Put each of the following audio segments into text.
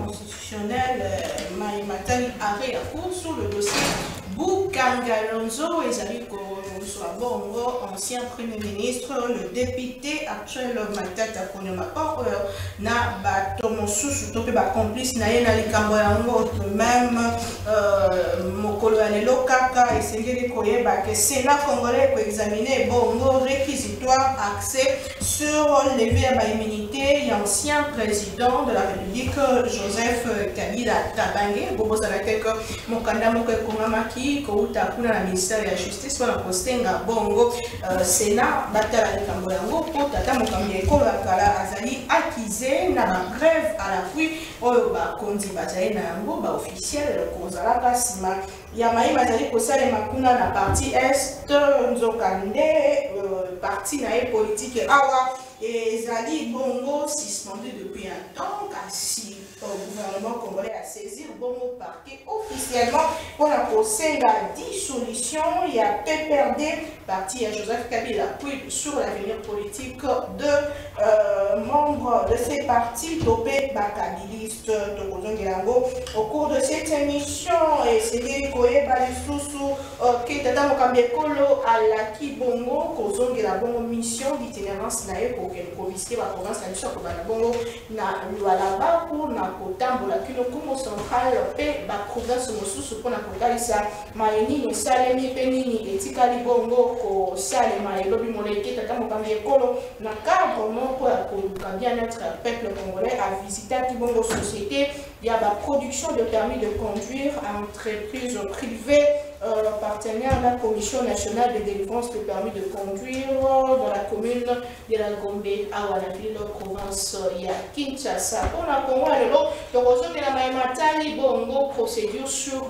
Constitutionnel, Matali arrêt à cours sur le dossier Boukangalonzo et Zaliko Bongo, ancien Premier ministre, le député actuel Matata Konomapa, na Batomo Sousu, topé ba complice na yena likambo yango même Mokolo Alelo Kaka et Sengeli Koyeba que Sénat congolais pour examiner Bongo réquisitoire accès sur l'élevé à immunité et ancien président de la République Joseph Kabila Tabangé, Bobo Salakeko Mokanda Mokoe Kongamaki, Kouta Kuna la ministère de la Justice, pour la postenga Bongo Sénat, Batala Likambo Yango, pour Tata Mokambi Ekolo Akala Azali accusé na ba grève à l'appui, Oyoba Kondi Bazali na Yango, ba officiel Kozala Kasima. Yamaï Mazali Kosale Makuna na partie Est, Nzokande, parti nae politique Awa, et Zali Bongo suspendu depuis un temps, si le gouvernement congolais a saisi le Bongo parquet officiellement pour la procès la dissolution. Il y a PPRD, parti à Joseph Kabila, puis sur l'avenir politique de membres de ces partis, Topé Bakabiliste, Tokozongelango. Au cours de cette émission, et c'est Balisusu, Ketata Mokambekolo, Alaki Bongo, Kozongela Bongo mission d'itinérance nae pour qu'elle provise la province à l'issue de Bongo, na Lualaba pour na Kotambola, Kino Kumo Central, et la province Mosusu pour na Kotalisa, Maeni, Salemi, Penini, et Tikali Bongo, Ko Salema, et Lobi Moleke, Tata Mokambekolo, na cadre non pour la bien-être peuple congolais à visiter Kibongo Société. Il y a la production de permis de conduire à entreprise privée, partenaire de la Commission nationale de délivrance de permis de conduire dans la commune de la Gombe, à Wanaville, province ya Kinshasa. On a Congo, le de la Maïmatali Bongo, procédure sur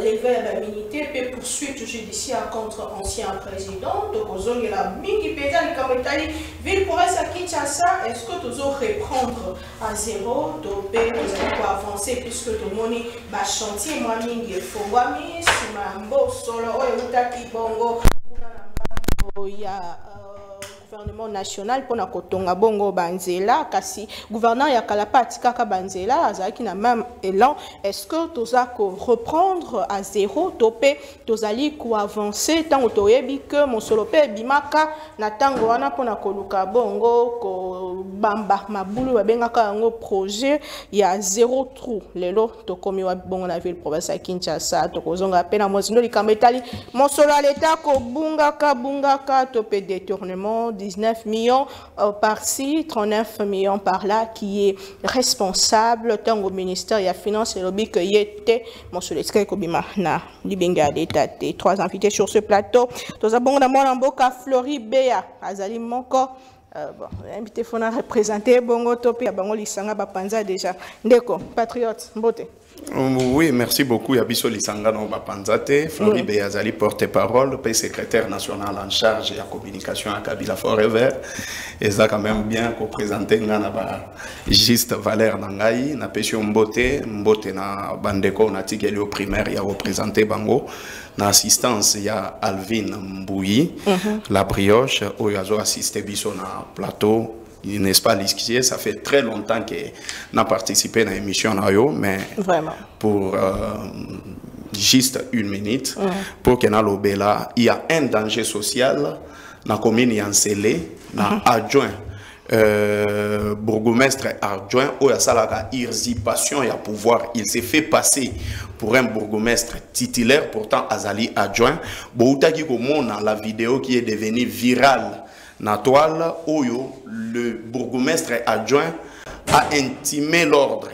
l'élevé à l'immunité peut poursuite judiciaire contre ancien président. Donc, il y a la Mingi Peta, le ville province à Kinshasa. Est-ce que tu vas reprendre à zéro? Tu peux avancer puisque tu moni ba chantier moi Mingi Fongwami, Simambo, Solo, Outaki Bongo, il y a gouvernement national pour na kotonga bongo banzela kasi gouverneur ya kalapati kaka banzela azaki na même élan. Est-ce que toza ko reprendre à zéro topé tozali ko avancer tant otoyebi que mosolope bimaka na tango wana pour na koluka bongo ko bamba mabulu babengaka yango projet ya zéro trou lelo tokomi wa bongo na ville province ya Kinshasa tokozonga pena mozindo likambetali mosolo à l'état ko bungaka topé détournement 19 millions par-ci, 39 millions par-là, qui est responsable tant au ministère de la Finance et lobby que yete mon soleil kobima na libinga d'état. Trois invités sur ce plateau. Tous abons na mon amboka Floribea Azali Moko. Bon, invité fona représenter bongo topé ya bango lisanga bapanza déjà. Ndeko patriote mbote. Oui, merci beaucoup. Yabiso Lisanga no Bapanzate, Floribé Yazali porte-parole, secrétaire national en charge de la communication à Kabila Forever. Et ça quand même bien qu'on présente ngana juste Valère Nangai, na pesio mbote na bandeko na tigeli au primaire ya représenté bango. Na assistance il y a Alvin Mbouyi, la brioche où il a assisté biso na plateau. N'est-ce pas l'esquisse, ça fait très longtemps que n'a participé à l'émission mais vraiment pour juste une minute pour que na lobela il y a un danger social na commune Yansele na adjoint bourgmestre adjoint où il y a ça la usurpation et à pouvoir il s'est fait passer pour un bourgmestre titulaire pourtant azali adjoint boutaki komona la vidéo qui est devenue virale na toile oyo le bourgmestre adjoint a intimé l'ordre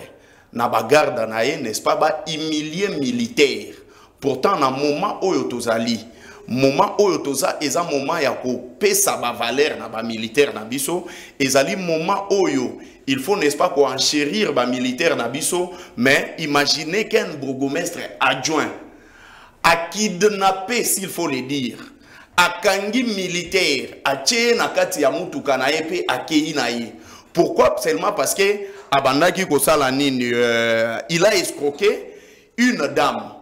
na bagarde nae n'est-ce pas ba humilier militaire pourtant na moment oyo tozali moment oyo toza eza moment ya kopesa ba valeur na ba militaire na biso ezali moment oyo il faut n'est-ce pas enchérir ba militaire na biso mais imaginez qu'un bourgmestre adjoint a kidnappé s'il faut le dire akangi militaire atie na kati ya mutuka na ye pe akei na ye. Pourquoi? Seulement parce que abandaki kosala nini il a escroqué une dame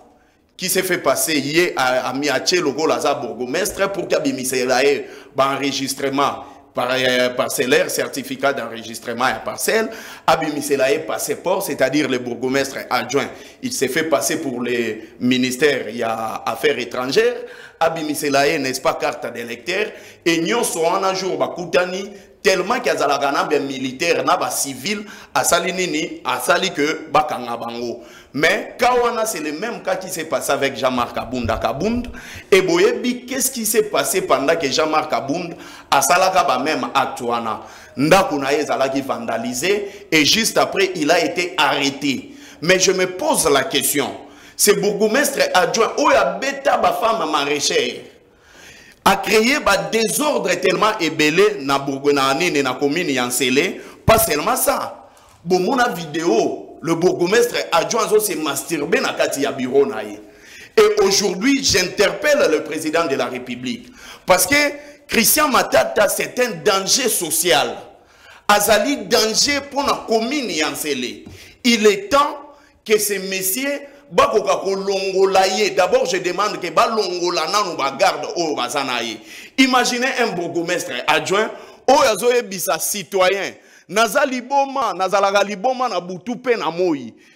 qui s'est fait passer hier à Miaché Logo Laza bourgmestre pour qu'Abimiselae enregistrement parcellaire, certificat d'enregistrement à parcelle, Abimiselae passeport, c'est-à-dire le bourgmestre adjoint. Il s'est fait passer pour le ministère il y a affaires étrangères, Abimiselae n'est-ce pas carte d'électeur, et nous sommes un jour bakutani tellement qu'il y a des militaires, des civils, à Salinini, à Sali que Bakangabango. Mais Kawana, c'est le même cas qui s'est passé avec Jean-Marc Kabound. Et Boyebi, qu'est-ce qui s'est passé pendant que Jean-Marc Kabound a Salaka même Actuana? Ndakunaye Zalaki vandalisé et juste après, il a été arrêté. Mais je me pose la question, ce bourgmestre adjoint, où y a bêta ba femme maraîchère, a créé des désordre tellement ébélé na Bourgogne na commune Yansele, pas seulement ça. Bon, mon vidéo, le bourgmestre adjoint s'est masturbé na kati ya bureau na ye. Et aujourd'hui, j'interpelle le président de la République parce que Christian Matata c'est un danger social. Azali danger pour la commune Yansele. Il est temps que ces messieurs d'abord, je demande que garde au Bazanaye. Imaginez un bourgmestre adjoint, citoyen.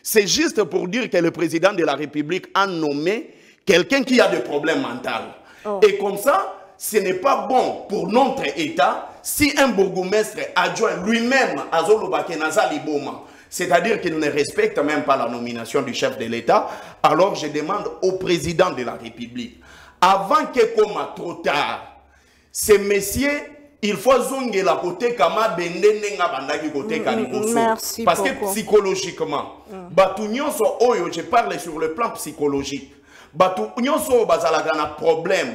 C'est juste pour dire que le président de la République a nommé quelqu'un qui a des problèmes mentaux. Et comme ça, ce n'est pas bon pour notre État si un bourgmestre adjoint lui-même a c'est-à-dire qu'il ne respecte même pas la nomination du chef de l'État, alors je demande au président de la République, avant que comme trop tard, ces messieurs, il faut zonger la côté kama bendenenga bandaki côté kaliboso. Parce que psychologiquement, je parle sur le plan psychologique, bazalaka na problème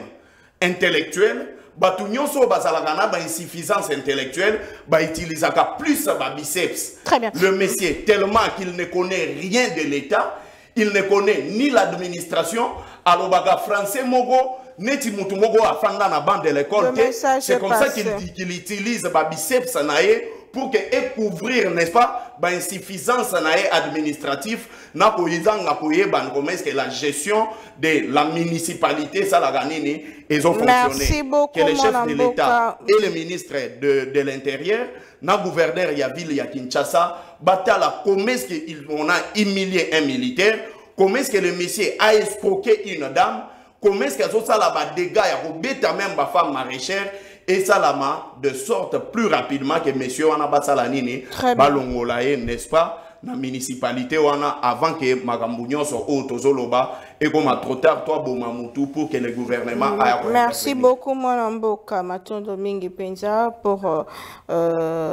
intellectuel, batu nyonso bazalaka ba insuffisance intellectuelle ba utilisaka plus ba biceps. Très bien. Le monsieur tellement qu'il ne connaît rien de l'État, il ne connaît ni l'administration, alobaka français mogo neti mutu mogo afanda na bande de l'école. C'est comme ça qu'il utilise ba biceps nae pour que couvrir, n'est-ce pas, ba insuffisance administrative na koyizanga koyeba que la gestion de la municipalité ça la ganini ils ont fonctionné. Que le chef de l'État et le ministre de l'Intérieur, na gouverneur ya ville ya Kinshasa, batala comment est-ce qu'on a humilié un militaire, comment est-ce que le monsieur a escroqué une dame, comment est-ce que ça la dégâts ya beta même ba femme maraîchère. Et ça l'a de sorte plus rapidement que monsieur Wanaba Salanini, Balongolae, n'est-ce pas, la municipalité wana avant que Magambunion soit haut aux Zoloba et comme à trop tard, toi, Boumamoutou, pour que le gouvernement aille. Merci beaucoup, Mwanamboka Matondo Mingi Penza, pour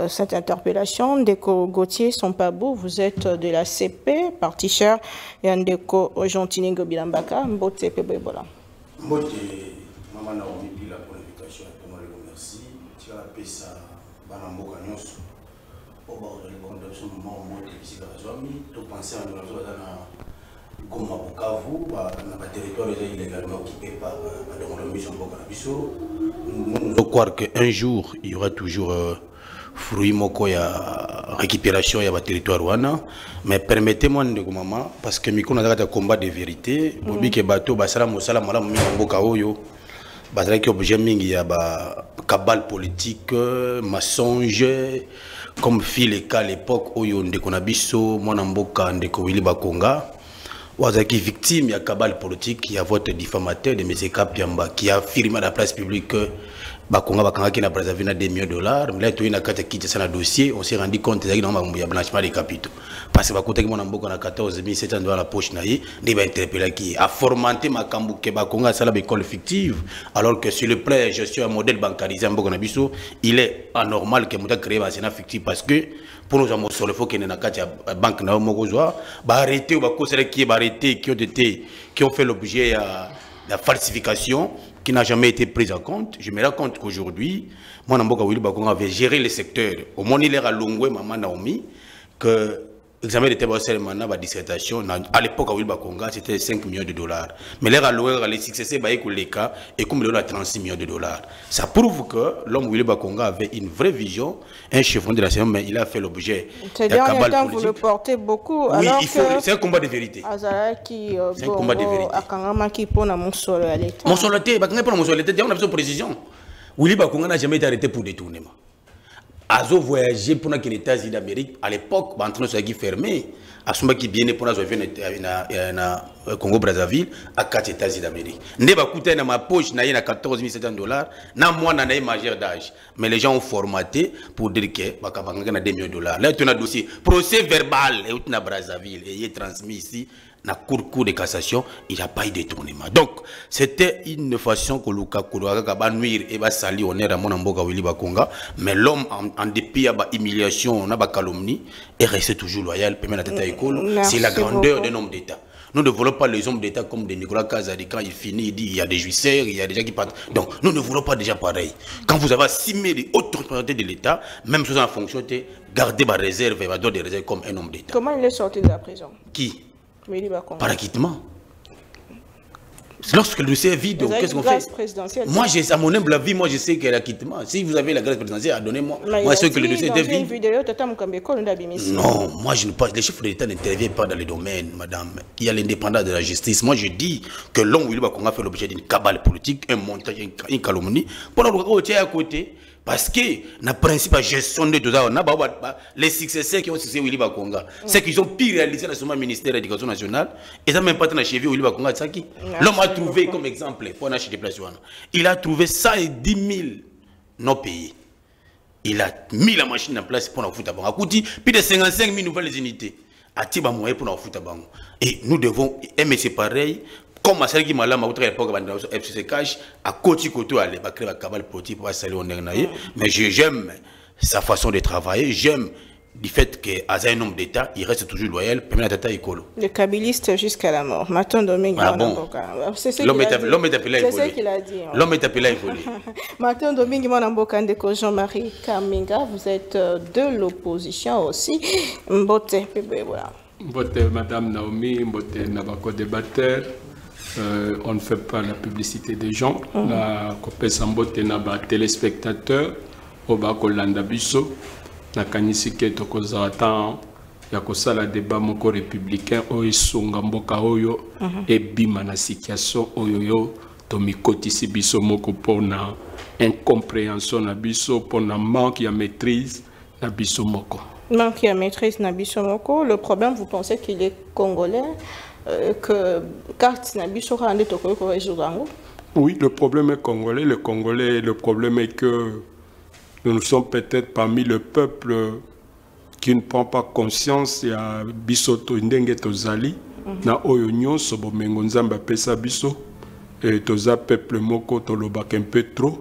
cette interpellation. Ndeko Gauthier Sompabou, vous êtes de la CP, parti cher, et Ndeko Gentilningo Bilambaka, Mbote Pebola. Mbote, Maman Naomi Pila pour l'invitation. Ça banamboka nyonso au bord de l'école moment où tout penser en na Goma Bukavu na territoire illégalement occupé par nous croire qu'un jour il y aura toujours fruit moko ya récupération ya territoire wana mais permettez-moi de maman parce que miko na un combat de vérité bobi ke bato basala mosala mala mboka oyo bazalaki objet mingi ya ba cabale politique mensonge comme fil et cas à l'époque oyo ndeko na biso mwana mboka ndeko Willy Bakonga wazaki victime ya cabale politique ya vote diffamateur de M. Kapiamba qui a affirmé à la place publique Bakonga bakangaki na Brazzaville na $2 millions mais là toyina kata kiti sana dossier on s'est rendu compte ezaki na mambo ya blanchiment des capitaux parce que bakotaki mwana mboka na 14 700 dans la poche na ye ndi ba interpeller qui a formanté makambo ke Bakonga sala école fictive alors que sur le plan de gestion un modèle bancarisé mboka na biso il est anormal que muta créer un scénario fictif parce que pour nous amos sur le faut qu'il na kati ya banque na mokozwa ba arrêter ou ba conseiller qui ba arrêter qui ont fait l'objet la falsification qui n'a jamais été prise en compte. Je me rends compte qu'aujourd'hui, moi, Namboka Willy Bakonga avait géré les secteurs. Au moins, il est à Longwe, Maman Naomi, que l'examen de Tébasselmana, ma dissertation, à l'époque, à Willy Bakonga, c'était 5 millions de dollars. Mais l'air à Longwe, les succès, les cas, et comme il a 36 millions de dollars. Ça prouve que l'homme Willy Bakonga avait une vraie vision, un chevron de la semaine, mais il a fait l'objet d'un cabale politique. Vous le portez beaucoup. Oui, c'est un combat de vérité. C'est un combat de vérité. Mon soloté, on a besoin de précision. Willy Bakonga n'a jamais été arrêté pour détournement. Azo voyagé pour les États-Unis d'Amérique à l'époque, entre nous fermé. À ce moment qui vient pour nous Congo Brazzaville à 4 États-Unis d'Amérique. Ne va coûter dans ma poche na 14 700 $. Na moi na majeur d'âge. Mais les gens ont formaté pour dire que bakabanga na 2 millions de $. Là tu as un dossier procès verbal et na Brazzaville et il est transmis ici. Na cour de cassation, il n'y a pas eu de détournement. Donc, c'était une façon que Luka Kourouaka va nuire et va salir honneur à mon amboka Willy Bakonga. Mais l'homme, en dépit de l'humiliation, de la calomnie, est resté toujours loyal. C'est la grandeur d'un homme d'État. Nous ne voulons pas les hommes d'État comme de Nicolas Kazadi. Quand il finit, il dit il y a des jouisseurs, il y a des gens qui partent. Donc, nous ne voulons pas déjà pareil. Quand vous avez 6 000 autres représentants de l'État, même chose en fonction de garder ma réserve et ma donner des réserves comme un homme d'État. Comment il est sorti de la prison? Qui? Par acquittement. Lorsque le dossier est vide, qu'est-ce qu'on fait? Moi, à mon humble avis, moi je sais qu'il y a l'acquittement. Si vous avez la grâce présidentielle, donnez-moi. Moi, je sais que le dossier était vide. Non, moi je ne pense. Les chefs de l'État n'interviennent pas dans les domaines, madame. Il y a l'indépendance de la justice. Moi, je dis que l'homme Willy Bakonga fait l'objet d'une cabale politique, un montage, une calomnie. Pour le côté à côté. Parce que, le principe de gestion de tout ça, les successeurs qui ont succédé Willy Bakonga, c'est qu'ils ont pu réaliser dans le ministère de l'Éducation nationale, ils n'ont même pas été chez Willy Bakonga. L'homme a trouvé comme exemple, pour acheter des places, il a trouvé 110 000 non payés. Il a mis la machine en place pour la foutre à Bango. Plus de 55 000 nouvelles unités. À Tiba Moye pour la foutre à Bango. Et nous devons aimer c'est pareil. Comme à celle qui m'a là, à l'époque, FCC Cash, à côté aller, à créer la cabale politique pour saluer au Nernaï. Mais j'aime sa façon de travailler, j'aime du fait qu'à un homme d'État, il reste toujours loyal, même la tata écolo. Le kabiliste jusqu'à la mort. Matin Domingue. Ah bon. L'homme est appelé à évoluer. C'est ce qu'il a dit. L'homme est appelé à évoluer. Matin Domingue, Ndeko Jean-Marie Kaminga, vous êtes de l'opposition aussi. Mbote, voilà. Mbote, Madame Naomi, Mbote, Nabako débatteur. On ne fait pas la publicité des gens. La Copé Mbote, Naba téléspectateur, Obako Landabiso. Na kanisike tokoza atan ya kosala débat moko républicain oyo songa mboka oyo e bima na situation oyo to mikotisi biso moko pona incompréhension na biso pona manque ya maîtrise na biso moko. Manque ya maîtrise na biso moko. Le problème, vous pensez qu'il est congolais, que carte na biso rande toko ko résoudre? Oui, le problème est congolais. Le problème est que nous sommes peut-être parmi le peuple qui ne prend pas conscience ya bisoto ndenge tozali na oyo nyonso bomengo nzamba pesa biso et toza peuple moko tolobaka un peu trop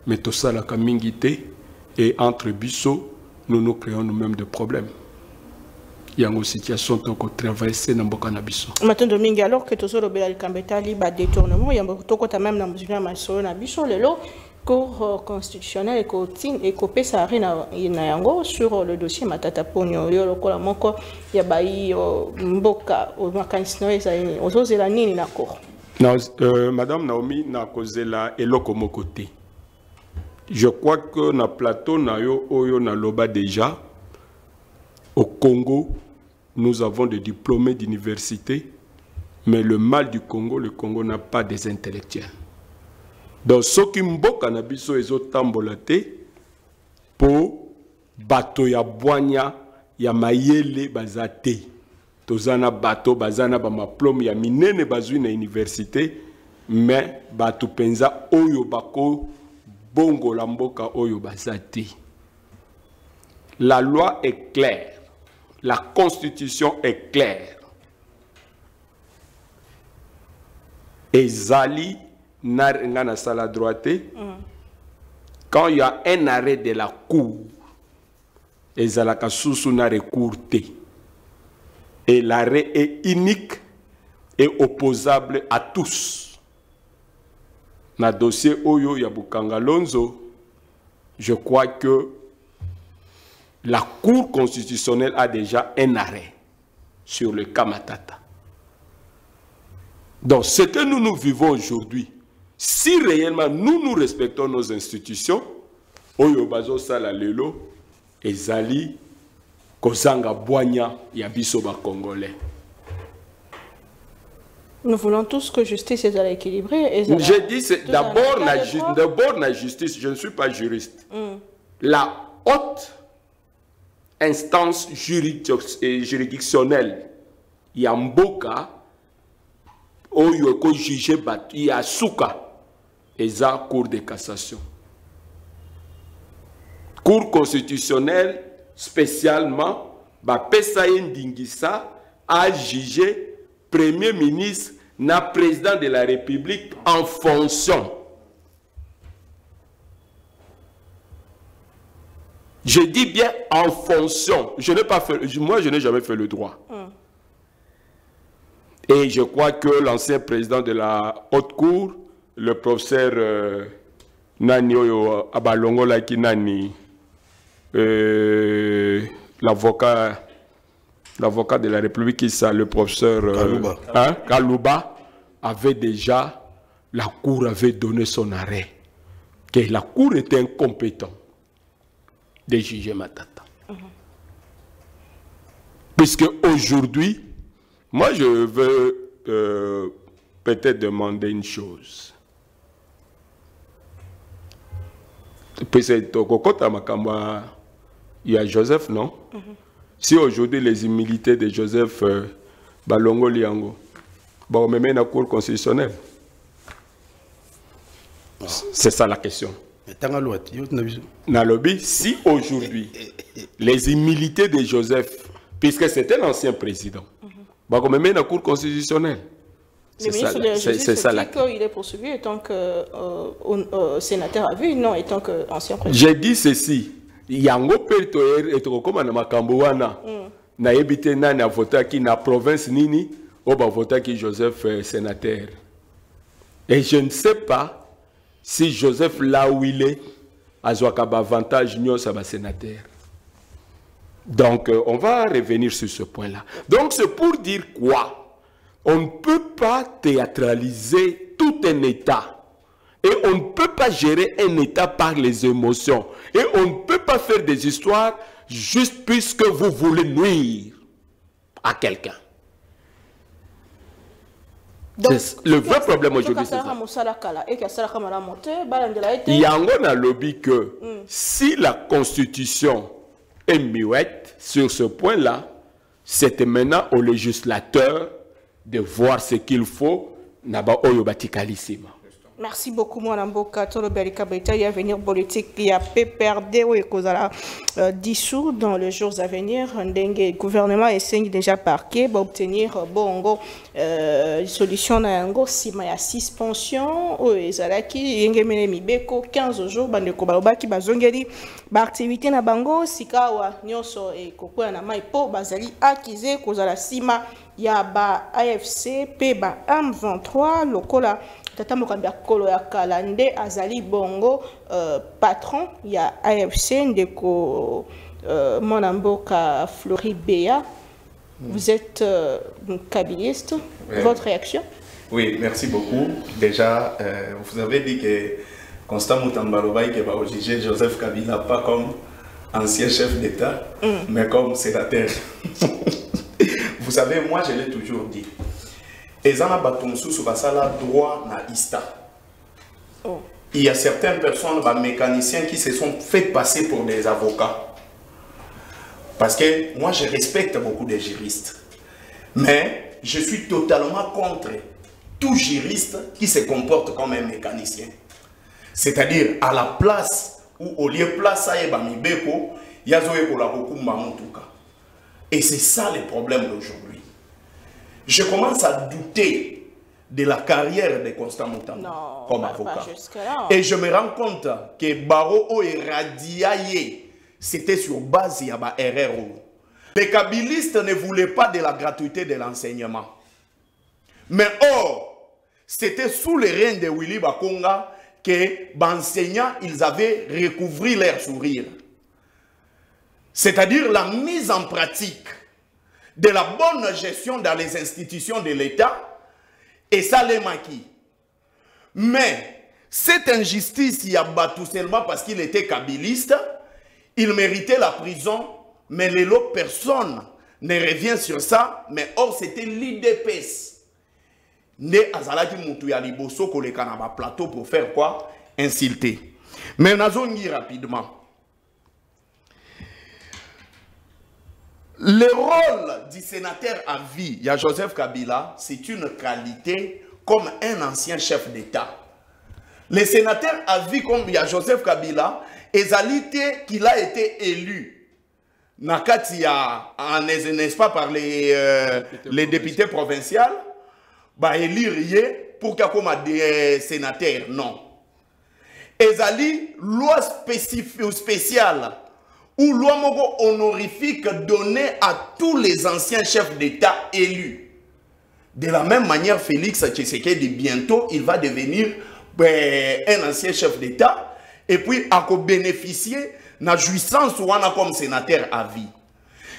mais tosalaka mingi te et entre biso nous créons nous-mêmes des problèmes. Il y a une situation qui traversée dans mboka na biso. Matin Domingue, alors que tozolobela likambetali ba détournement ya mboko ta même na muzina masolo na biso lelo Cour constitutionnelle et copé yango sur le dossier Matata Ponyo lokola moko ya bai mboka o makanisi no ezali ozozela nini na cour. Madame Naomi na kozela eloko moko te. Je crois que na plateau na yo oyo na loba déjà au Congo nous avons des diplômés d'université mais le mal du Congo, le Congo n'a pas des intellectuels. Donc, ce qui mboka na biso ezotambola te po bato ya bwanya ya mayele bazate. Tozana bato bazana ba maplome ya minene bazui na université mais bato penza oyo bako bongo la mboka oyo bazate. La loi est claire. La constitution est claire. Ezali na sala droite, quand il y a un arrêt de la cour, ezalaka susu na recours te. Et l'arrêt est unique et opposable à tous. na dossier Oyo Yabukanga Lonzo, je crois que la Cour constitutionnelle a déjà un arrêt sur le cas Matata. Donc, ce que nous vivons aujourd'hui, si réellement nous respectons nos institutions, Oyo Bazo Sala Lelo, Ezali, Kozanga Boigna, Yabiso Congolais. Nous voulons tous que justice soit équilibrée. J'ai dit, d'abord la justice, je ne suis pas juriste. La haute instance juridictionnelle, Yamboka, Oyo ko jugé battu, Yasuka, Eza Cour de cassation. Cour constitutionnelle, spécialement, Pesaye Ndingisa a jugé Premier ministre, na président de la République en fonction. Je dis bien en fonction. Moi, je n'ai jamais fait le droit. Et je crois que l'ancien président de la Haute Cour, le professeur Nani Oyo Abalongo Lakinani, l'avocat de la République, qui ça, le professeur Kalouba, avait déjà, la Cour avait donné son arrêt, que la Cour était incompétente de juger Matata. Puisque aujourd'hui, moi je veux peut-être demander une chose. Il y a Joseph, non? Si aujourd'hui les humilités de Joseph Balongo Liango, on me met dans la Cour constitutionnelle. C'est ça la question. Nalobi, si aujourd'hui les humilités de Joseph, puisque c'était l'ancien président, on me met dans la Cour constitutionnelle. Le ministre de la Justice dit qu'il est poursuivi en tant que sénateur à vue, non, en tant qu'ancien président. J'ai dit ceci. Yango pertoer etokoma na makambo wana na yebite nani avota ki na province nini oba vota ki Joseph sénateur. Et je ne sais pas si Joseph là où il est a ba avantage nyo sa ba sénateur. Donc on va revenir sur ce point là. Donc c'est pour dire quoi? On ne peut pas théâtraliser tout un état. Et on ne peut pas gérer un État par les émotions. Et on ne peut pas faire des histoires juste puisque vous voulez nuire à quelqu'un. C'est le vrai problème aujourd'hui. Il y a un lobby que si la Constitution est muette sur ce point-là, c'est maintenant au législateur de voir ce qu'il faut. Merci beaucoup, mon amboka. Tolo Belika Beta, il y a venir politique, il y a PPRD ou Ekozala dissous dans les jours à venir. Le gouvernement essaie déjà parqué pour obtenir bongo solution na yango sima ya suspension ou ezalaki yengemene mibeko 15 jours bande ko balobaki bazongeli ba activité na bango sikawa nyoso e kokoya na mai po bazali akize kozala sima ya ba AFC pe ba M23 lokola Tata Mokambia Kolo ya Kalande azali bongo patron ya AFC ndeko Monamboka Flori Béa. Vous êtes kabyliste. Oui. Votre réaction? Oui, merci beaucoup. Déjà, vous avez dit que Constant Mutambalobaï qui va juger Joseph Kabila pas comme ancien chef d'État, mais comme sénateur. Vous savez, moi je l'ai toujours dit. Ezana Batumsu sur Basala droit na ISTA. Il y a certaines personnes, mécaniciens, qui se sont fait passer pour des avocats. Parce que moi je respecte beaucoup de juristes. Mais je suis totalement contre tout juriste qui se comporte comme un mécanicien. C'est-à-dire à la place où au lieu de place Mibeko, il y a beaucoup de. Et c'est ça le problème d'aujourd'hui. Je commence à douter de la carrière de Constant Mutamba comme avocat. Et je me rends compte que Baro et Radiaye, c'était sur base de RRO. Les kabylistes ne voulaient pas de la gratuité de l'enseignement. Mais or, c'était sous les règnes de Willy Bakonga que les enseignants, ils avaient recouvert leur sourire. C'est-à-dire la mise en pratique de la bonne gestion dans les institutions de l'État, et ça les maquis. Mais cette injustice, il y a tout seulement parce qu'il était kabiliste, il méritait la prison, mais les autres personnes ne revient sur ça, mais or c'était l'IDPS. Ne azalaki mutu ya liboso koleka na ba plateau pour faire quoi? Insulter. Mais nazongi rapidement. Le rôle du sénateur à vie, il y a Joseph Kabila, c'est une qualité comme un ancien chef d'État. Le sénateur à vie comme il y a Joseph Kabila, ezalité qu'il a été élu. Nakatia, n'est-ce pas, par les députés provinciaux, bah élire pour qu'il y ait des sénateurs, non. Ezali, loi spéciale ou loi honorifique donnée à tous les anciens chefs d'État élus. De la même manière, Félix Tshisekedi, bientôt, il va devenir un ancien chef d'État et puis à bénéficier de la jouissance comme sénateur à vie.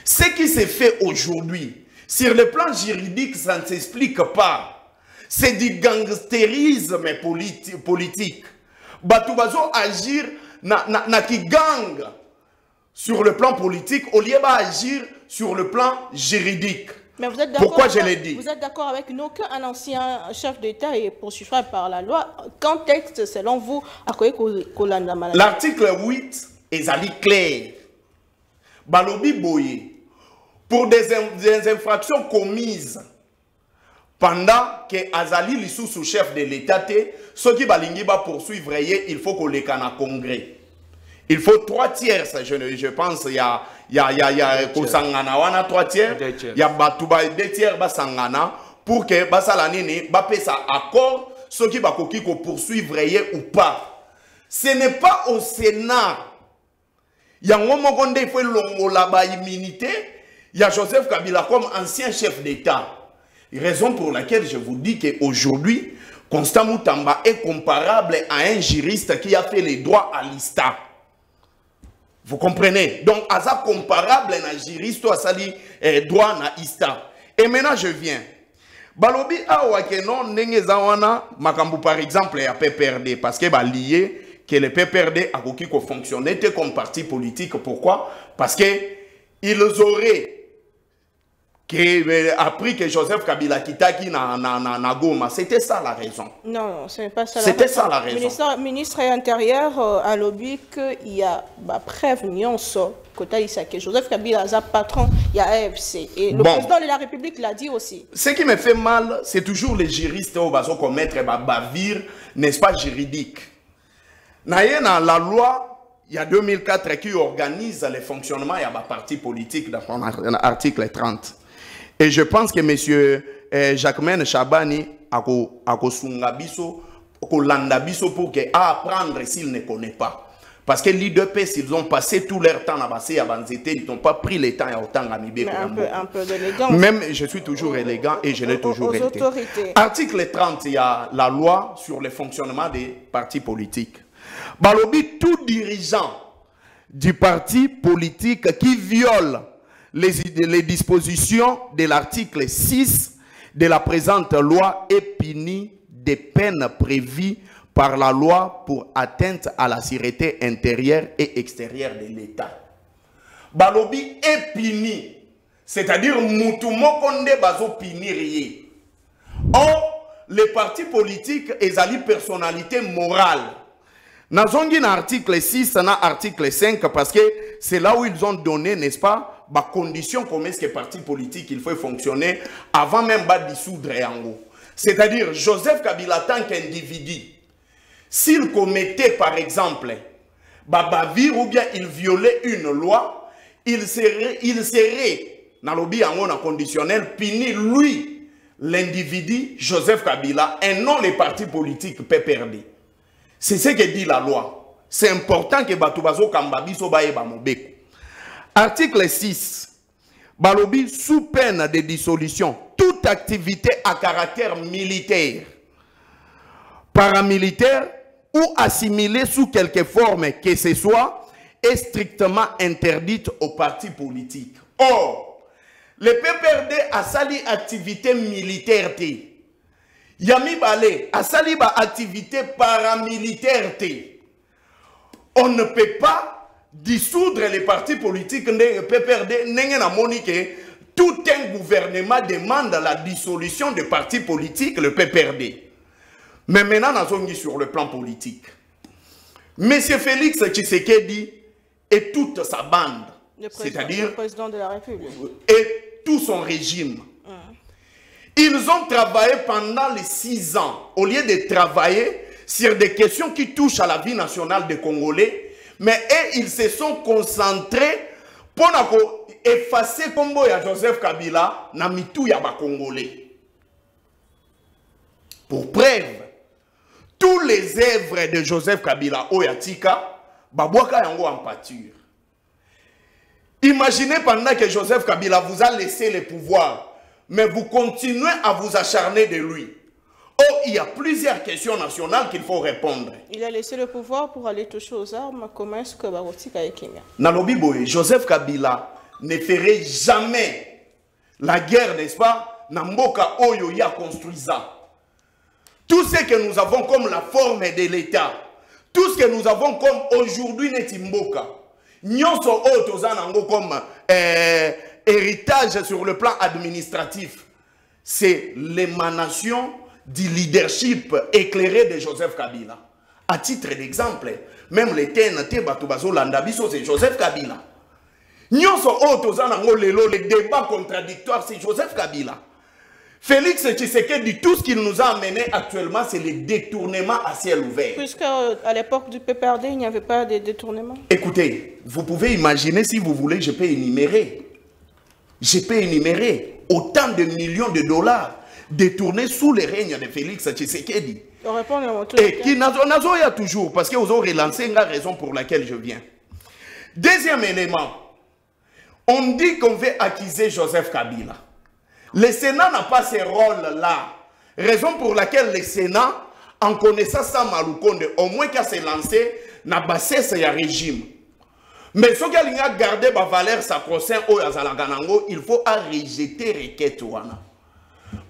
Ce qui se fait aujourd'hui, sur le plan juridique, ça ne s'explique pas. C'est du gangstérisme politique. Batoubazo agir na ki gang sur le plan politique au lieu d'agir sur le plan juridique. Mais vous êtes pourquoi je l'ai dit? Vous êtes d'accord avec nous qu'un ancien chef d'État est poursuivi par la loi? Quel texte, selon vous, a quoi l'article 8 est clair. Balobi Boye, pour des infractions commises pendant que Azali Lissou sous chef de l'État, ceux qui balingi va poursuivre, il faut qu'on les canne à congrès. Il faut 3 tiers, je pense, il y a Kosangana wana 3 tiers, il y a Batouba 2 tiers Basangana pour que Basalanini va payer ça accord, ceux qui va poursuivre ou pas. Ce n'est pas au Sénat. Il y a un moment où il faut la immunité. Il y a Joseph Kabila comme ancien chef d'État. Raison pour laquelle je vous dis qu'aujourd'hui, Constant Moutamba est comparable à un juriste qui a fait les droits à l'ISTA. Vous comprenez? Donc, Aza comparable à un juriste qui a fait droit à l'ISTA. Et maintenant, je viens. Balobi Awakenon, Nengezawana, Makambu par exemple, a PPRD, parce qu'il va lier que le PPRD a fonctionné comme parti politique. Pourquoi? Parce qu'ils auraient appris que Joseph Kabila Kitaki na Goma. C'était ça la raison. Non, ce n'est pas ça la raison. C'était ça la raison. Ministre intérieur a lobby qu'il y a preuve que Joseph Kabila est patron, il y a AFC. Et le président de la République l'a dit aussi. Ce qui me fait mal, c'est toujours les juristes qui vont commettre bavire, n'est-ce pas, juridique. Dans la loi, il y a 2004 qui organise le fonctionnement de la parti politique dans son article 30. Et je pense que M. Jacquemaine Chabani a sungabiso, landabiso pour apprendre s'il ne connaît pas. Parce que l'IDPS, ils ont passé tout leur temps à passer à Banzete, ils n'ont pas pris le temps à autant à Mibé. Un peu d'élégance. Même je suis toujours élégant et je l'ai toujours été. Article 30, il y a la loi sur le fonctionnement des partis politiques. Balobi, tout dirigeant du parti politique qui viole les dispositions de l'article 6 de la présente loi est puni des peines prévues par la loi pour atteinte à la sécurité intérieure et extérieure de l'État. Balobi est puni, c'est-à-dire Moutumo Konde bazo punir. Or, les partis politiques ont une personnalité morale. Nous avons un article 6, un article 5, parce que c'est là où ils ont donné, n'est-ce pas, les conditions comme est-ce que les partis politiques il faut fonctionner avant même de dissoudre en haut. C'est-à-dire, Joseph Kabila, tant qu'individu, s'il commettait par exemple, bavire ou bien il violait une loi, il serait dans le conditionnel, puni lui, l'individu, Joseph Kabila, et non les partis politiques PPRD. C'est ce que dit la loi. C'est important que Batoubazo Kambabiso Baye Bamobeko. Article 6. Balobi, sous peine de dissolution, toute activité à caractère militaire, paramilitaire, ou assimilée sous quelque forme que ce soit est strictement interdite aux partis politiques. Or, le PPRD a sali activité militaire. Yami Balé a sali activité paramilitaire. On ne peut pas dissoudre les partis politiques de PPRD. Tout un gouvernement demande la dissolution des partis politiques, le PPRD. Mais maintenant, nous sommes sur le plan politique. M. Félix Tshisekedi et toute sa bande, c'est-à-dire le président de la République, et tout son régime, ils ont travaillé pendant les 6 ans, au lieu de travailler sur des questions qui touchent à la vie nationale des Congolais, mais ils se sont concentrés pour effacer Kombo ya Joseph Kabila na mitou ya ba Congolais. Pour preuve, tous les œuvres de Joseph Kabila Oyatika, babouaka yango en pâture. Imaginez pendant que Joseph Kabila vous a laissé le pouvoir, mais vous continuez à vous acharner de lui. Oh, il y a plusieurs questions nationales qu'il faut répondre. Il a laissé le pouvoir pour aller toucher aux armes. Comment est-ce que Barotika et Kenya? Nalobi Boye, Joseph Kabila ne ferait jamais la guerre, n'est-ce pas? Namboka Oyo ya construisa. Tout ce que nous avons comme la forme de l'État, tout ce que nous avons comme aujourd'hui Netimboka, nyonso otozanango comme héritage sur le plan administratif, c'est l'émanation du leadership éclairé de Joseph Kabila. À titre d'exemple, même les TNT Batubazo Landabiso, c'est Joseph Kabila. Nyonso otozanango lelo, les débats contradictoires, c'est Joseph Kabila. Félix Tshisekedi, tout ce qu'il nous a amené actuellement, c'est le détournement à ciel ouvert. Puisque à l'époque du PPRD, il n'y avait pas de détournement. Écoutez, vous pouvez imaginer, si vous voulez, je peux énumérer. Je peux énumérer autant de millions de dollars détournés sous le règne de Félix Tshisekedi. Et qui n'a toujours, parce que vous avez relancé la raison pour laquelle je viens. Deuxième élément, on dit qu'on veut accuser Joseph Kabila. Le Sénat n'a pas ce rôle-là. Raison pour laquelle le Sénat, en connaissant ça, Maloukonde, au moins qu'à se lancer, n'a pas cessé le régime. Mais ce qu'il a gardé la valeur sacro-saint au Yazalaganango, il faut rejeter requête.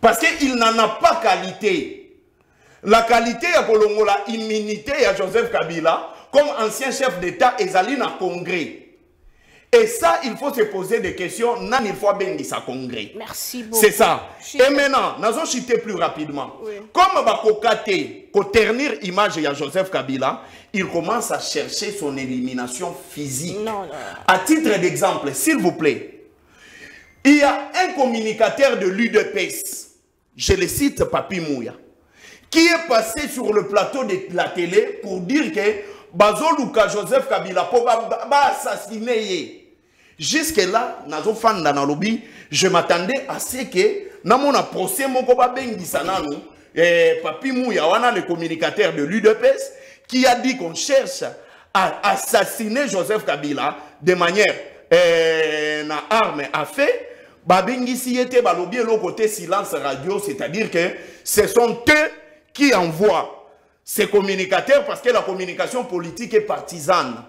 Parce qu'il n'en a pas qualité. La qualité à Kolongo, la immunité à Joseph Kabila, comme ancien chef d'État, ezali na congrès. Et ça, il faut se poser des questions. Nan il faut bien sa congrès. Merci beaucoup. C'est ça. Et maintenant, nous allons citer plus rapidement. Oui. Comme Bakokate, pour ternir l'image de Joseph Kabila, il commence à chercher son élimination physique. Non, non. À titre d'exemple, s'il vous plaît, il y a un communicateur de l'UDPS, je le cite, Papi Mouya, qui est passé sur le plateau de la télé pour dire que Bazoluka Joseph Kabila pour assassiner. Jusque-là, je m'attendais à ce que dans mon procès, Papi Mouya, le communicateur de l'UDPS, qui a dit qu'on cherche à assassiner Joseph Kabila de manière na arme à feu. Babengisi était balobi le côté silence radio, c'est-à-dire que ce sont eux qui envoient ces communicateurs parce que la communication politique est partisane.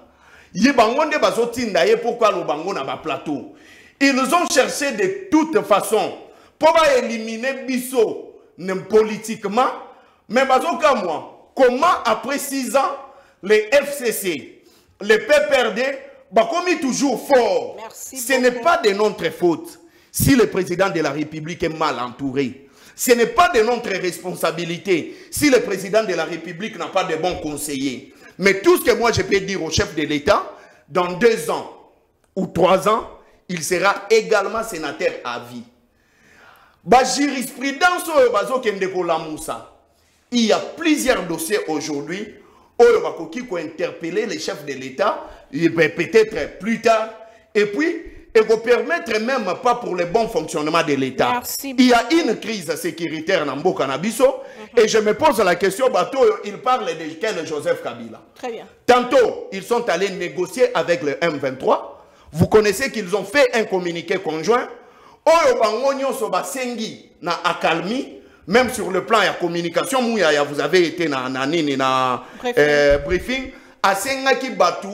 Pourquoi le bango na ba plateau? Ils ont cherché de toute façon pour éliminer Bisso politiquement, mais comment après 6 ans les FCC, les PPRD, comme toujours fort. Merci ce n'est pas de notre faute si le président de la République est mal entouré. Ce n'est pas de notre responsabilité si le président de la République n'a pas de bons conseillers. Mais tout ce que moi je peux dire au chef de l'État, dans 2 ans ou 3 ans, il sera également sénateur à vie. Jurisprudence, il y a plusieurs dossiers aujourd'hui où il faut interpeller les chefs de l'État, peut-être plus tard, et puis et ne permettre même pas pour le bon fonctionnement de l'État. Il y a une crise sécuritaire dans Mboka Nabiso, et je me pose la question, il parle de quel Joseph Kabila? Très bien. Tantôt, ils sont allés négocier avec le M23. Vous connaissez qu'ils ont fait un communiqué conjoint. Oyo bango nyonso basengi na akalmi, même sur le plan de la communication, vous avez été dans briefing, à Sengaki Batu,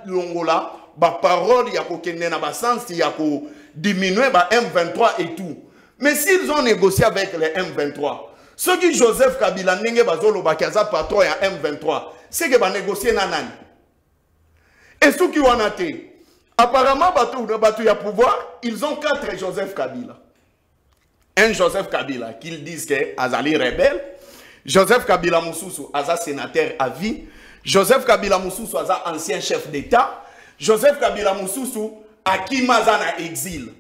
Longola, parole, il y a un sens, il y a diminuer M23 et tout. Mais s'ils ont négocié avec les M23, ce que Joseph Kabila n'enge bazolo bakaza patron ya M23, c'est que va négocier nanani. Et ceux qui ont été, apparemment batu ya pouvoir, ils ont 4 Joseph Kabila. Un Joseph Kabila qu'ils disent que Azali rebelle, Joseph Kabila Moussoussou Aza sénateur à vie, Joseph Kabila Moussoussou Aza ancien chef d'État, Joseph Kabila Moussoussou Akimazana exil.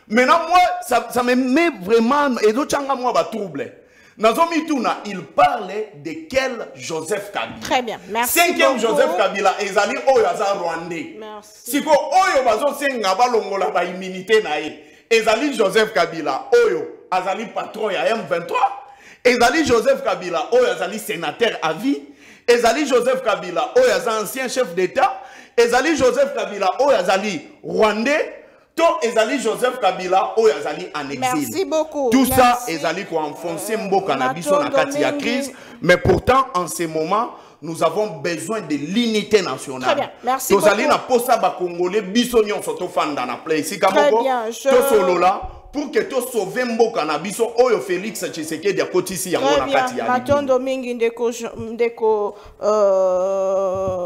Maintenant moi ça me met vraiment et d'autres changa moi ba trouble. Nazomi Tuna, il parlait de quel Joseph Kabila? Très bien, merci. 5e Joseph Kabila, Ezali Oyaza Rwandais. Merci. Si vous Oyo Bazo Senga Balongola ba immunité nae, Ezali Joseph Kabila, Oyo, Azali patron ya M23, Ezali Joseph Kabila, Oyo Azali sénateur à vie, Ezali Joseph Kabila, Oyo Azali ancien chef d'État, Ezali Joseph Kabila, Oyo Azali Rwandais. Ezali Joseph Kabila, ou Ezali en exil. Merci beaucoup. Tout ça, Ezali ko enfoncer Mboka na biso na kati ya crise. Mais pourtant, en ce moment, nous avons besoin de l'unité nationale. Très bien, merci beaucoup. Ezali na posa ba Congolais, biso nyon soto fanda na play. Si kamoko, to solo là, pour que tu sauves Mboka na biso, oyo Félix Tshisekedi ya kotisi yango na kati ya. Matondo mingi ndeko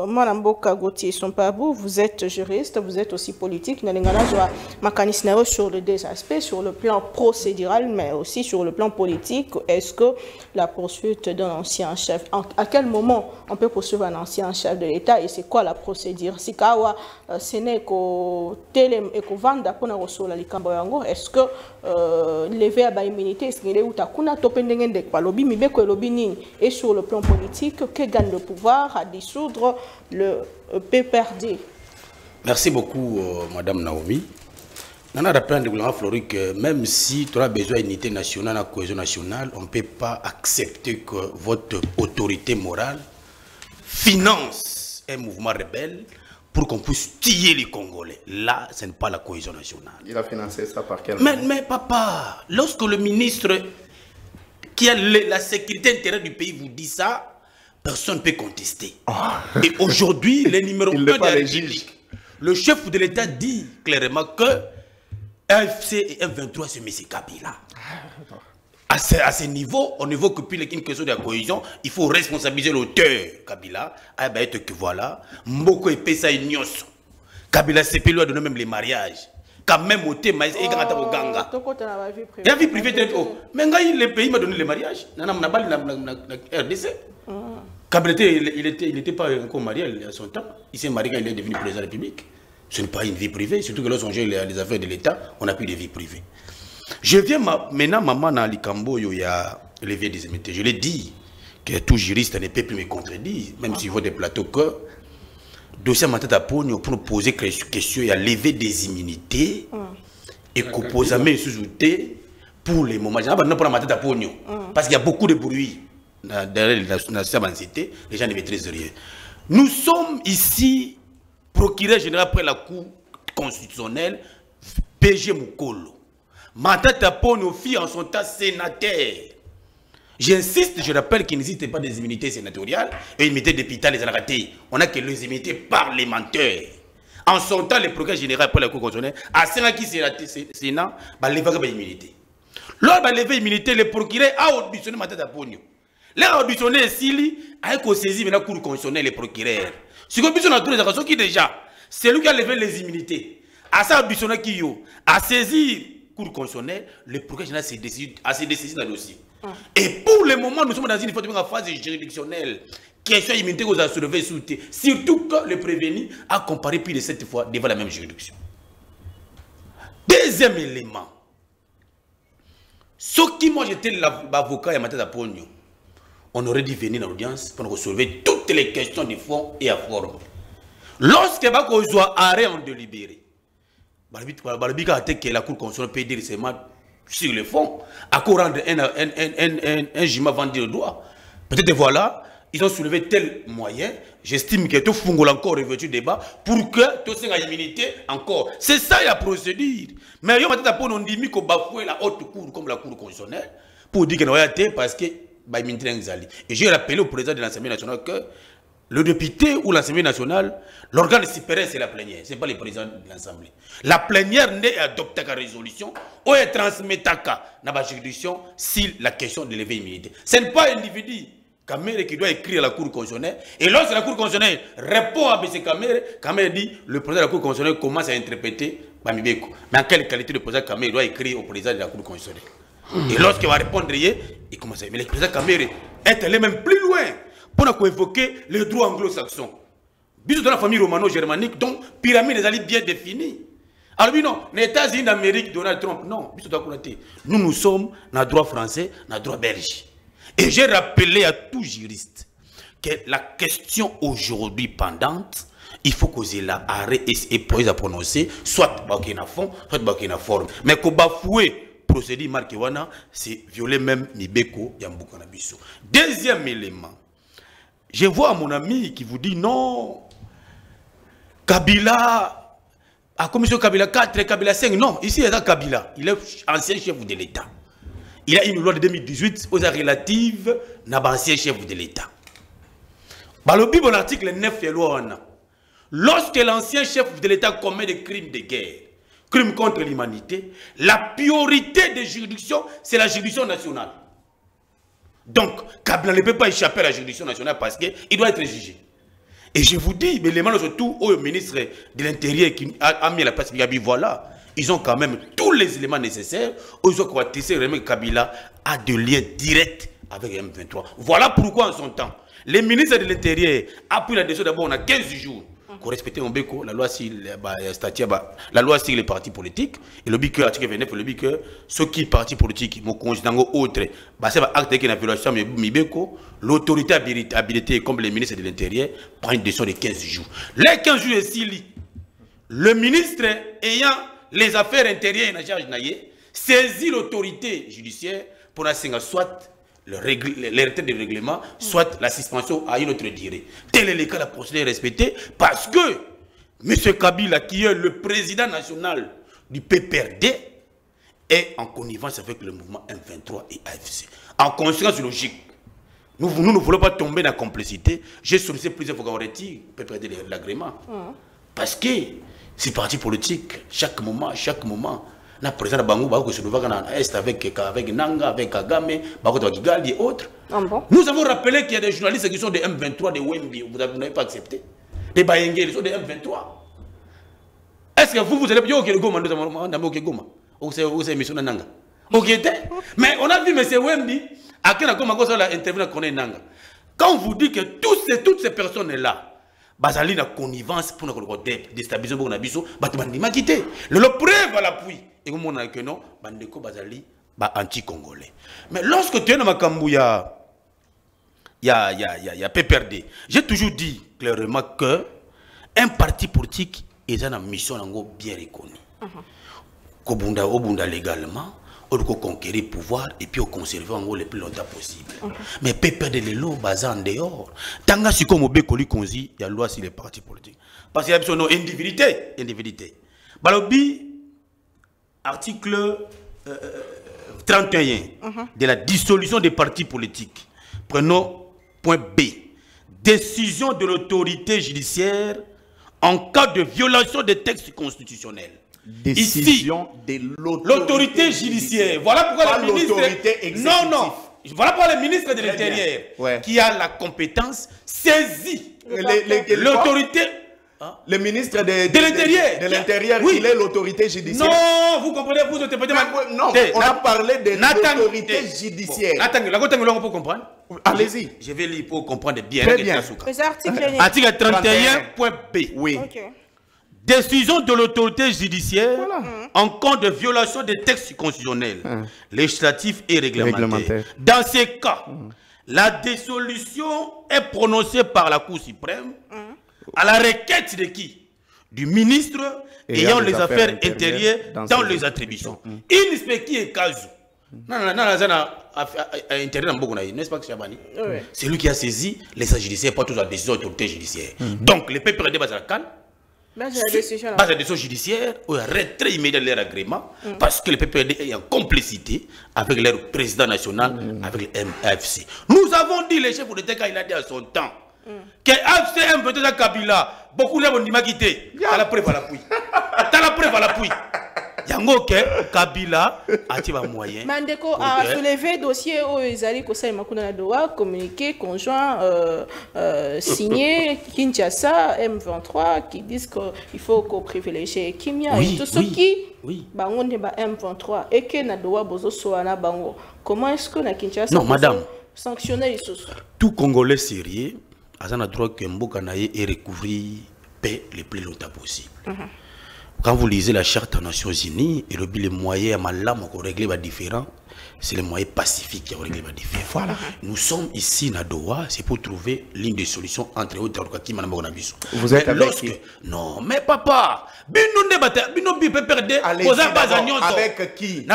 Mwana Mboka Gauthier Sompabou, vous êtes juriste, vous êtes aussi politique. Nalingana joa makanisnero sur les deux aspects, sur le plan procédural, mais aussi sur le plan politique. Est-ce que la poursuite d'un ancien chef, à quel moment on peut poursuivre un ancien chef de l'État et c'est quoi la procédure? Si kawa sene ko tele et ko vanda pona rosola likambo yango, est-ce que lever à immunité, est-ce qu'il est où takuna topendenge de palobi mibeko lobi nini? Et sur le plan politique, que gagne le pouvoir à dissoudre le PPRD? Merci beaucoup, Madame Naomi. On a rappelé à Flori que même si tu as besoin d'unité nationale, de cohésion nationale, on ne peut pas accepter que votre autorité morale finance un mouvement rebelle pour qu'on puisse tuer les Congolais. Là, ce n'est pas la cohésion nationale. Il a financé ça par quel moyen? Mais papa, lorsque le ministre qui a la sécurité intérieure du pays vous dit ça, personne ne peut contester. Et aujourd'hui, les numéros 1 de la République, le chef de l'État dit clairement que AFC et M23 c'est M. Kabila. À ce niveau, on n'évoque plus une question de la cohésion. Il faut responsabiliser l'auteur Kabila. Ah ben que voilà, Mboko et Pesa et Nyos. Kabila c'est lui a donné même les mariages. Quand même au thème, il y a la vie privée très haut. Mais le pays m'a donné les mariages. RDC. Kabila il n'était pas encore marié à son temps. Il s'est marié quand il est devenu président de la République. Ce n'est pas une vie privée, surtout que lorsqu'on gère les affaires de l'État, on n'a plus de vie privée. Je viens maintenant, maman, dans l'Ikambo, il y a levé des immunités. Je l'ai dit, que tout juriste ne peut plus me contredire, même sur votre plateau, que dossier Matata Pogno pour nous poser des questions, il y a levé des immunités et qu'on pose à mes sous-outés pour les moments. Je n'ai pas pour Matata Pogno, parce qu'il y a beaucoup de bruit derrière la cité, les gens ne maîtrisent rien. Nous sommes ici. Procureur général après la Cour constitutionnelle, PG Moukolo. Matata Pogno fit en son temps sénateur. J'insiste, je rappelle qu'il n'existe pas des immunités sénatoriales et une immunité d'hôpital les ratés. On a que les immunités parlementaires. En son temps, le procureur général après la Cour constitutionnelle, à Sénat, Sénat, va lever l'immunité. Lors de lever l'immunité, le procureur a auditionné Matata Pogno. Là, auditionné Sili, a saisi la Cour constitutionnelle le procureur. Si vous avez tous les actions qui déjà, c'est lui qui a levé les immunités. À ça, qui a saisi la Cour constitutionnelle, le procureur général s'est décidé dans le dossier. Et pour le moment, nous sommes dans une phase juridictionnelle. Question immunité que vous avez soulevée, surtout que le prévenu a comparé plus de 7 fois devant la même juridiction. Deuxième élément. Ce qui moi j'étais l'avocat et Matata Pogno, on aurait dû venir dans l'audience pour nous soulever toutes les questions de fond et à forme. Lorsque vous soit arrêt en délibéré, la Cour constitutionnelle peut dire seulement sur le fond, à quoi rendre un jugement vendu le droit. Peut-être voilà, ils ont soulevé tel moyen, j'estime que tout le monde encore revêtu le débat pour que tout ça ait immunité encore. C'est ça la procédure. Mais il y a on dit qu'on bafoué la haute cour comme la Cour constitutionnelle. pour dire que nous avons parce que et j'ai rappelé au président de l'Assemblée nationale que le député ou l'Assemblée nationale, l'organe supérieur c'est la plénière, ce n'est pas le président de l'Assemblée. La plénière n'est adoptée qu'à résolution ou est transmise dans la juridiction si la question de l'éveil immunité. Ce n'est pas un individu Kamere qui doit écrire à la Cour constitutionnelle. Et lorsque la Cour constitutionnelle répond à M. Kamere dit le président de la Cour constitutionnelle commence à interpréter Bamibeko. Mais en quelle qualité le président Kamere doit écrire au président de la Cour constitutionnelle? Et lorsqu'il va répondre, il commence à dire mais le président Kamere est allé même plus loin pour évoquer les droits anglo-saxons. Bisous dans la famille romano-germanique, donc pyramide des alliés bien définie. Alors oui, non, les États-Unis d'Amérique, Donald Trump, non, nous sommes dans le droit français, dans le droit belge. Et j'ai rappelé à tout juriste que la question aujourd'hui pendante, il faut causer la arrêt et pour les prononcer, soit Bakina fond, soit Bakina forme. Mais qu'on bafouer procédé Markewana, c'est violer même Mibeko Yambukana Bisso. Deuxième élément, je vois mon ami qui vous dit non, Kabila, à commission Kabila 4, Kabila 5, non, ici il y a Kabila, il est ancien chef de l'État. Il a une loi de 2018 aux relative à l'ancien chef de l'État. Dans le Bible, l'article 9 de la loi, lorsque l'ancien chef de l'État commet des crimes de guerre, crimes contre l'humanité, la priorité des juridictions, c'est la juridiction nationale. Donc, Kabila ne peut pas échapper à la juridiction nationale parce qu'il doit être jugé. Et je vous dis, mais les mains surtout au ministre de l'Intérieur qui a mis la place, voilà. Ils ont quand même tous les éléments nécessaires. Ils ont contesté que Kabila a de liens directs avec M23. Voilà pourquoi en son temps, les ministres de l'Intérieur a pris la décision d'abord on a 15 jours pour respecter la loi sur les partis politiques. Et le but que l'article 29, le but que ceux qui partis politiques, mon conjoint autre, c'est acte qui est une violation Mibeko, l'autorité habilitée comme les ministres de l'Intérieur prend une décision de 15 jours. Les 15 jours ici, le ministre ayant les affaires intérieures en charge saisit l'autorité judiciaire pour assigner soit le retrait du règlement, soit la suspension à une autre durée. Tel est le cas de la procédure respectée parce que M. Kabila, qui est le président national du PPRD, est en connivence avec le mouvement M23 et AFC. En conséquence logique, nous ne voulons pas tomber dans la complicité. J'ai sollicité plusieurs fois qu'on retire PPRD l'agrément. Parce que ces partis politiques, chaque moment, le président de Bangou, se trouve en Est avec Nanga, avec Kagame, et autres. Nous avons rappelé qu'il y a des journalistes qui sont des M23, des Wembi, vous n'avez pas accepté. Des Bayenge, ils sont des M23. Est-ce que vous allez dire que le Goma, nous avons dit Goma, ou c'est mission Nanga? Mais on a vu M. Wembi, à quel moment on a intervenu avec Nanga. Quand on vous dit que toutes ces personnes-là, Bazali na connivence pour nous déstabiliser pour nous battre quitté le preuve à l'appui et comme on a que non bandeko Bazali ba anti-congolais. Mais lorsque tu es dans Makambu il y a PPRD, j'ai toujours dit clairement que un parti politique est une mission bien reconnue. Kobunda obunda légalement on doit conquérir le pouvoir et puis on conserver en gros le plus longtemps possible. Mais peut perdre les lots basés en dehors. Tant que comme Obekoli Konzi, il y a loi sur les partis politiques. Parce qu'il y a besoin d'individualité. Balobi, article 31 de la dissolution des partis politiques. Prenons point B. Décision de l'autorité judiciaire en cas de violation des textes constitutionnels. Décision de l'autorité judiciaire. Voilà pourquoi le ministre. Non. Voilà pourquoi le ministre de l'Intérieur, qui a la compétence, saisit l'autorité. Le ministre de l'Intérieur, oui. Il est l'autorité judiciaire. Non, vous comprenez, vous interprétez mal. Non, on a parlé de l'autorité judiciaire. Attends, pour comprendre. Allez-y. Je vais lire pour comprendre bien. Très bien. Article 31.b. Oui. Décision de l'autorité judiciaire en cas de violation des textes constitutionnels, législatifs et réglementaires. Dans ces cas, la dissolution est prononcée par la Cour suprême à la requête de qui? Du ministre ayant les affaires intérieures dans les attributions. Il n'est qui est cas. N'est-ce pas que c'est lui qui a saisi les judiciaires, pas tous la décision de l'autorité judiciaire. Donc, les PPRD basent à la canne. Base de la décision judiciaire, ou un retrait immédiat de leur agrément, parce que le PPRD est en complicité avec leur président national, avec le MFC. Nous avons dit, les chefs de l'État, il a dit à son temps, que l'AFC M peut-être Kabila, beaucoup de gens ont quitté. T'as la preuve à l'appui. T'as la preuve à l'appui. Yango que Kabila a tiré un moyen. Mandeko a soulevé dossier où Ezali Kosai Makuna Doha, communiqué conjoint signé Kinshasa M23 qui disent qu'il faut qu'on privilégie Kimia et tout ce qui bango ne ba M23 et que na Doha bozo soana bango. Comment est-ce que na Kinshasa sanctionner les choses? Tout Congolais sérieux a un droit que Mboka naye et recouvrir paix le plus longtemps possible. Quand vous lisez la charte des Nations Unies, et les moyens pour régler les différends, c'est les moyens pacifiques qui ont réglé les différends. Voilà. Nous sommes ici à Doha, c'est pour trouver l'une des solutions entre eux. Vous êtes avec qui? Non, mais papa, avec qui?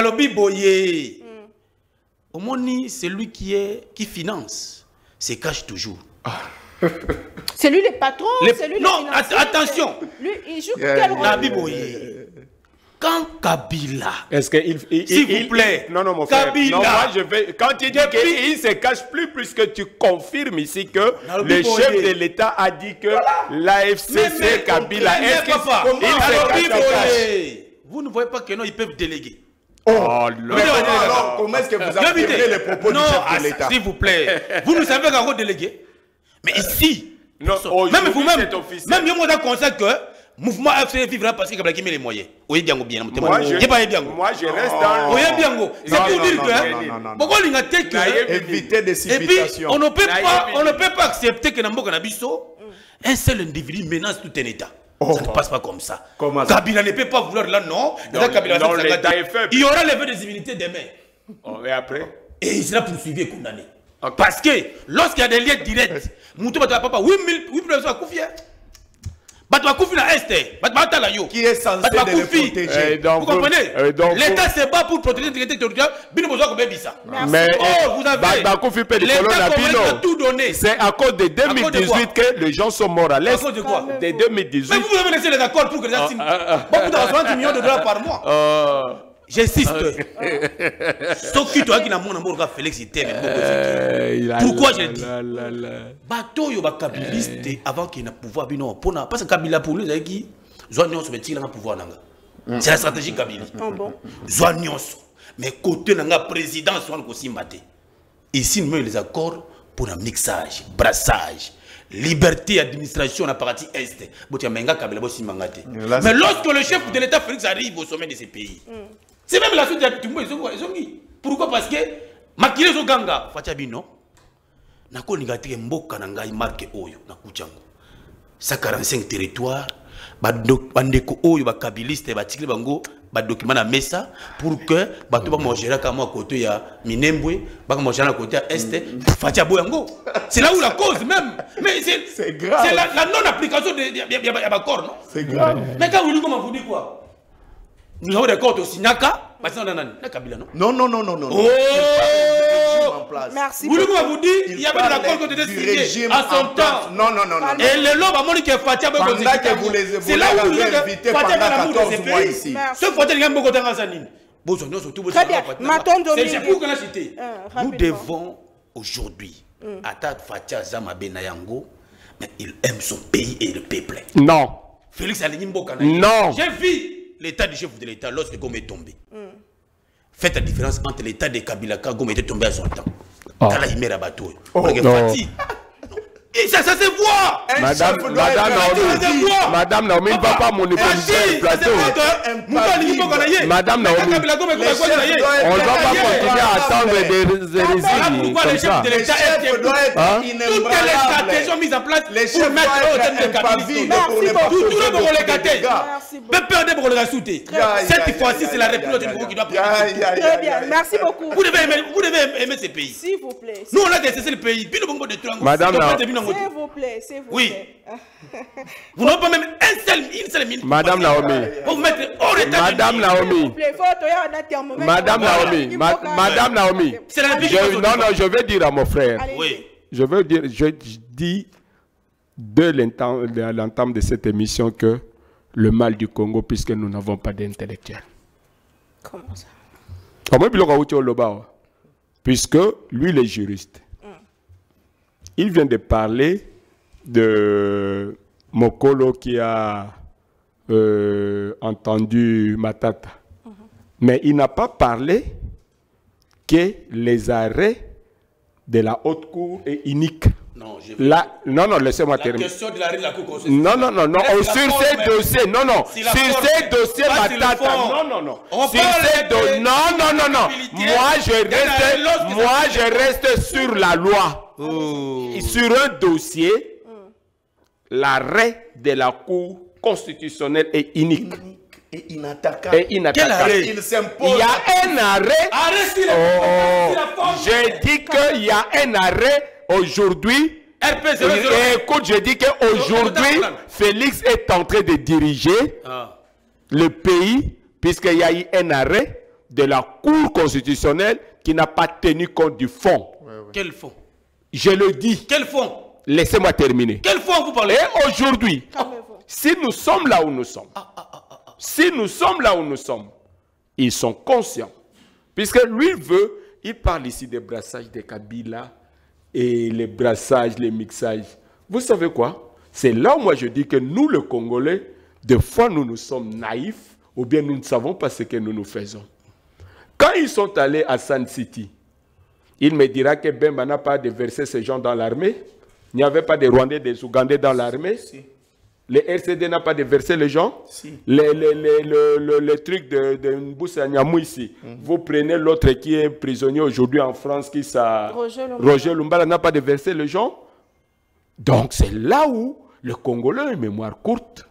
Au moins, c'est lui qui finance, se cache toujours. C'est lui le patron, c'est lui non, attention. Lui, il joue quel rôle? Quand Kabila, est-ce qu'il s'il vous plaît, non mon frère, Kabila, non, moi je vais, quand tu dis qu'il se cache plus, puisque tu confirmes ici que le chef de l'État a dit que l'AFC c'est Kabila, est-ce qu'il se cache? Vous ne voyez pas que non, ils peuvent déléguer. Oh, alors, comment est-ce que vous affirmez les propos du chef de l'État? S'il vous plaît, vous ne savez qu'à déléguer. Mais ici, non, même vous-même, même moi, je constate que mouvement AFC vivra parce qu'il y a les moyens. Moi, je reste dans le... C'est pour dire que... Pourquoi il y a éviter des civilisations. Et puis, on ne peut pas accepter que Namboka Nabiso, un seul individu menace tout un État. Ça ne passe pas comme ça. Kabila ne peut pas vouloir là, non. Il y aura levé des immunités demain. Et après? Et il sera poursuivi et condamné. Parce que lorsqu'il y a des liens directs, qui est censé les protéger. Vous comprenez? L'État se bat pour protéger l'intégrité territoriale. Mais vous avez l'État tout donné. C'est à cause de 2018 que les gens sont morts à l'Est. À cause de quoi? De 2018. Mais vous avez laissé les accords pour que les gens signent. Beaucoup de 70 millions de dollars par mois. J'insiste. Sauf que toi qui n'as pas Félix pourquoi je dis bateau yo ba kabiliste avant qu'il n'ait pouvoir bino parce que Kabila pour lui qui Zouanion se met-il en pouvoir nanga. C'est la stratégie Kabila. Zouanion mais côté nanga président soit aussi maté. Ici nous les accords pour un mixage, brassage, liberté administration à partie est. Mais lorsque le chef de l'État Félix arrive au sommet de ces pays. C'est même la suite de Tumbo, ils ont mis. Pourquoi? Parce que Makile Zoganga, Fachabino, Nako Nigatike Mboka Nangai marque Oyo, Nakuchango. Ça 45 territoires, Bandeko Oyo, Bakabiliste, Batikle Bango, Badocument à Messa, pour que Batuba Mangera comme à côté ya Minembwe, Baka Mangera à côté à Est, Fachaboyango. C'est là où la cause même. Mais c'est grave. C'est la non-application de l'accord, non? C'est grave. Mais quand vous dites comment vous dites quoi? Nous avons des cordes aussi. Naka, non? Non. Oh! Merci. Vous vous dites, il y avait de l'accord que de signer à son temps. Non. Et le lobby a montré que Fatia a c'est là où vous avez invité pendant 14 mois ici. Ce Fatia, il y a beaucoup de très bien. C'est pour que la cité. Nous devons aujourd'hui attaquer Fatia Zama Benayango, mais il aime son pays et le peuple. Non. Félix Alinimboka. Non. J'ai vu l'état du chef de l'État lorsque Gome est tombé. Faites la différence entre l'état de Kabila quand Gome était tombé à son temps. Kala Imera Bato. Et ça se voit. Madame Naomi ne va pas monopoliser le plateau. Madame Naomi, on ne va pas continuer à attendre des hérésies comme ça. Toutes les stratégies sont mises en place pour mettre au thème de Kabila. Tout le monde les gâter. Peur de les souter. Cette fois-ci, c'est la République qui doit prendre. Très bien, merci beaucoup. Vous devez aimer ces pays. S'il vous plaît. Nous, on a décessé le pays. Madame s'il vous plaît, s'il vous plaît. Vous n'avez pas même une seule minute. Madame Naomi. Vous mettre hors état. Madame Naomi. Madame Naomi. Non, je vais dire à mon frère. Oui. Je dis dès l'entame de cette émission que le mal du Congo puisque nous n'avons pas d'intellectuels. Comment ça? Puisque lui, il est juriste. Il vient de parler de Mokolo qui a entendu Matata. Mais il n'a pas parlé que les arrêts de la haute cour est unique. Non, non, laissez-moi terminer. La question de l'arrêt de la cour constitutionnelle. Non. Sur ces dossiers, non. Sur ces dossiers, Matata, non. Sur ces dossiers, non. Moi, je reste sur la loi. Sur un dossier, l'arrêt de la cour constitutionnelle est unique. Et inattaquable. Quel arrêt? Il s'impose. Il y a un arrêt. J'ai dit qu'il y a un arrêt aujourd'hui. Écoute, je dis qu'aujourd'hui, Félix est en train de diriger le pays, puisqu'il y a eu un arrêt de la Cour constitutionnelle qui n'a pas tenu compte du fond. Quel fond? Je le dis. Quel fond? Laissez-moi terminer. Quel fond vous parlez? Et aujourd'hui, si nous sommes là où nous sommes, ils sont conscients. Puisque lui veut, il parle ici des brassages de Kabila et les brassages, les mixages. Vous savez quoi? C'est là où moi je dis que nous, les Congolais, des fois nous sommes naïfs ou bien nous ne savons pas ce que nous faisons. Quand ils sont allés à Sun City, il me dira que Bemba n'a pas déversé ces gens dans l'armée. Il n'y avait pas de Rwandais, des Ougandais dans l'armée. Si. Le RCD n'a pas déversé les gens. Si. Le truc de Mboussa Nyamou ici. Vous prenez l'autre qui est prisonnier aujourd'hui en France, qui ça. Roger Lumbala n'a pas déversé les gens. Donc c'est là où le Congolais a une mémoire courte.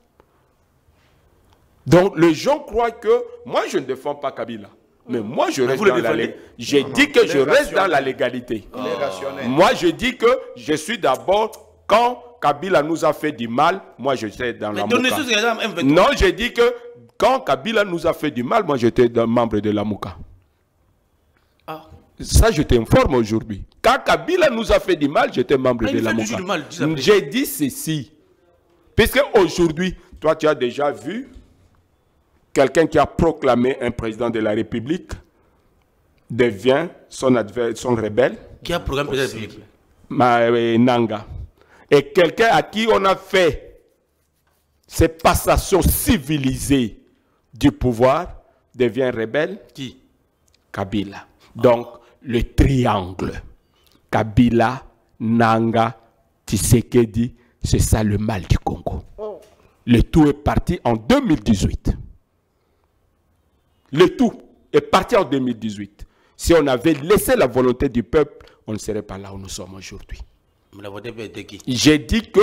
Donc les gens croient que moi je ne défends pas Kabila. Mais moi je reste dans la légalité. J'ai dit que je reste dans la légalité. Moi je dis que je suis d'abord quand Kabila nous a fait du mal, moi j'étais dans la Mouka. Non, j'ai dit que quand Kabila nous a fait du mal, moi j'étais membre de la Mouka. Ça je t'informe aujourd'hui. Quand Kabila nous a fait du mal, j'étais membre de la Mouka. J'ai dit ceci. Puisque aujourd'hui, toi tu as déjà vu quelqu'un qui a proclamé un président de la République devient son rebelle. Qui a proclamé le président de la République? Nanga. Et quelqu'un à qui on a fait ces passations civilisées du pouvoir devient rebelle. Qui? Kabila. Donc, le triangle. Kabila, Nanga, Tshisekedi, c'est ça le mal du Congo. Le tout est parti en 2018. Le tout est parti en 2018. Si on avait laissé la volonté du peuple, on ne serait pas là où nous sommes aujourd'hui. J'ai dit que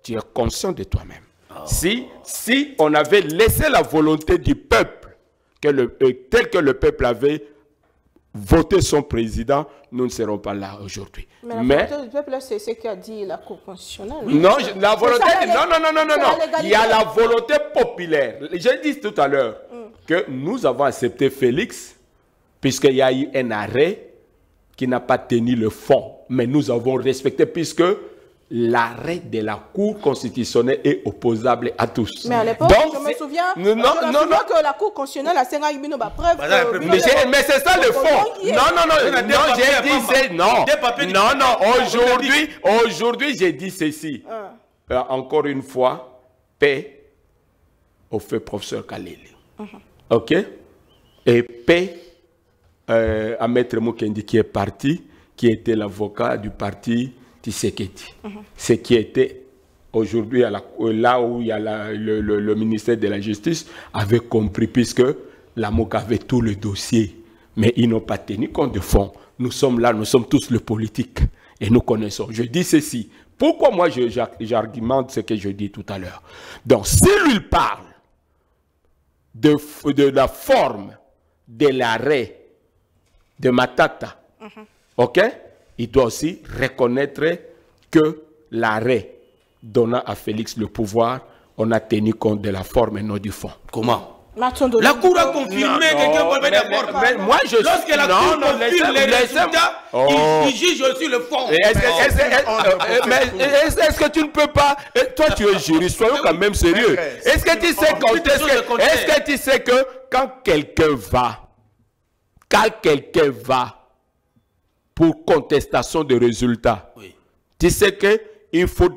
tu es conscient de toi-même. Si on avait laissé la volonté du peuple, tel que le peuple avait voté son président, nous ne serons pas là aujourd'hui. Mais la volonté du peuple, c'est ce qu'a dit la Cour constitutionnelle. Non, la volonté... Non. Il y a la volonté populaire. J'ai dit tout à l'heure que nous avons accepté Félix, puisqu'il y a eu un arrêt qui n'a pas tenu le fond. Mais nous avons respecté, puisque l'arrêt de la Cour constitutionnelle est opposable à tous. Mais à l'époque, je me souviens que la Cour constitutionnelle a signé une preuve. Mais c'est ça le fond. Aujourd'hui, j'ai dit ceci. Encore une fois, paix au feu professeur Kalele. OK? Et paix à Maître Mukendi qui est parti, qui était l'avocat du parti Tshisekedi. Ce qui était aujourd'hui, là où il y a le ministère de la Justice, avait compris, puisque la MOC avait tout le dossier. Mais ils n'ont pas tenu compte de fond. Nous sommes là, nous sommes tous le politique. Et nous connaissons. Je dis ceci. Pourquoi moi j'argumente ce que je dis tout à l'heure? Donc, s'il lui parle de la forme de l'arrêt de Matata, ok? Il doit aussi reconnaître que l'arrêt donnant à Félix le pouvoir, on a tenu compte de la forme et non du fond. Comment? La Cour a confirmé que quelqu'un peut mettre d'accord. Mais moi, je suis... Lorsque la Cour confirme les résultats, il juge aussi le fond. Est-ce que tu ne peux pas... Toi, tu es juriste, soyons quand même sérieux. Est-ce que tu sais que quand quelqu'un va pour contestation de résultats, tu sais que il faut,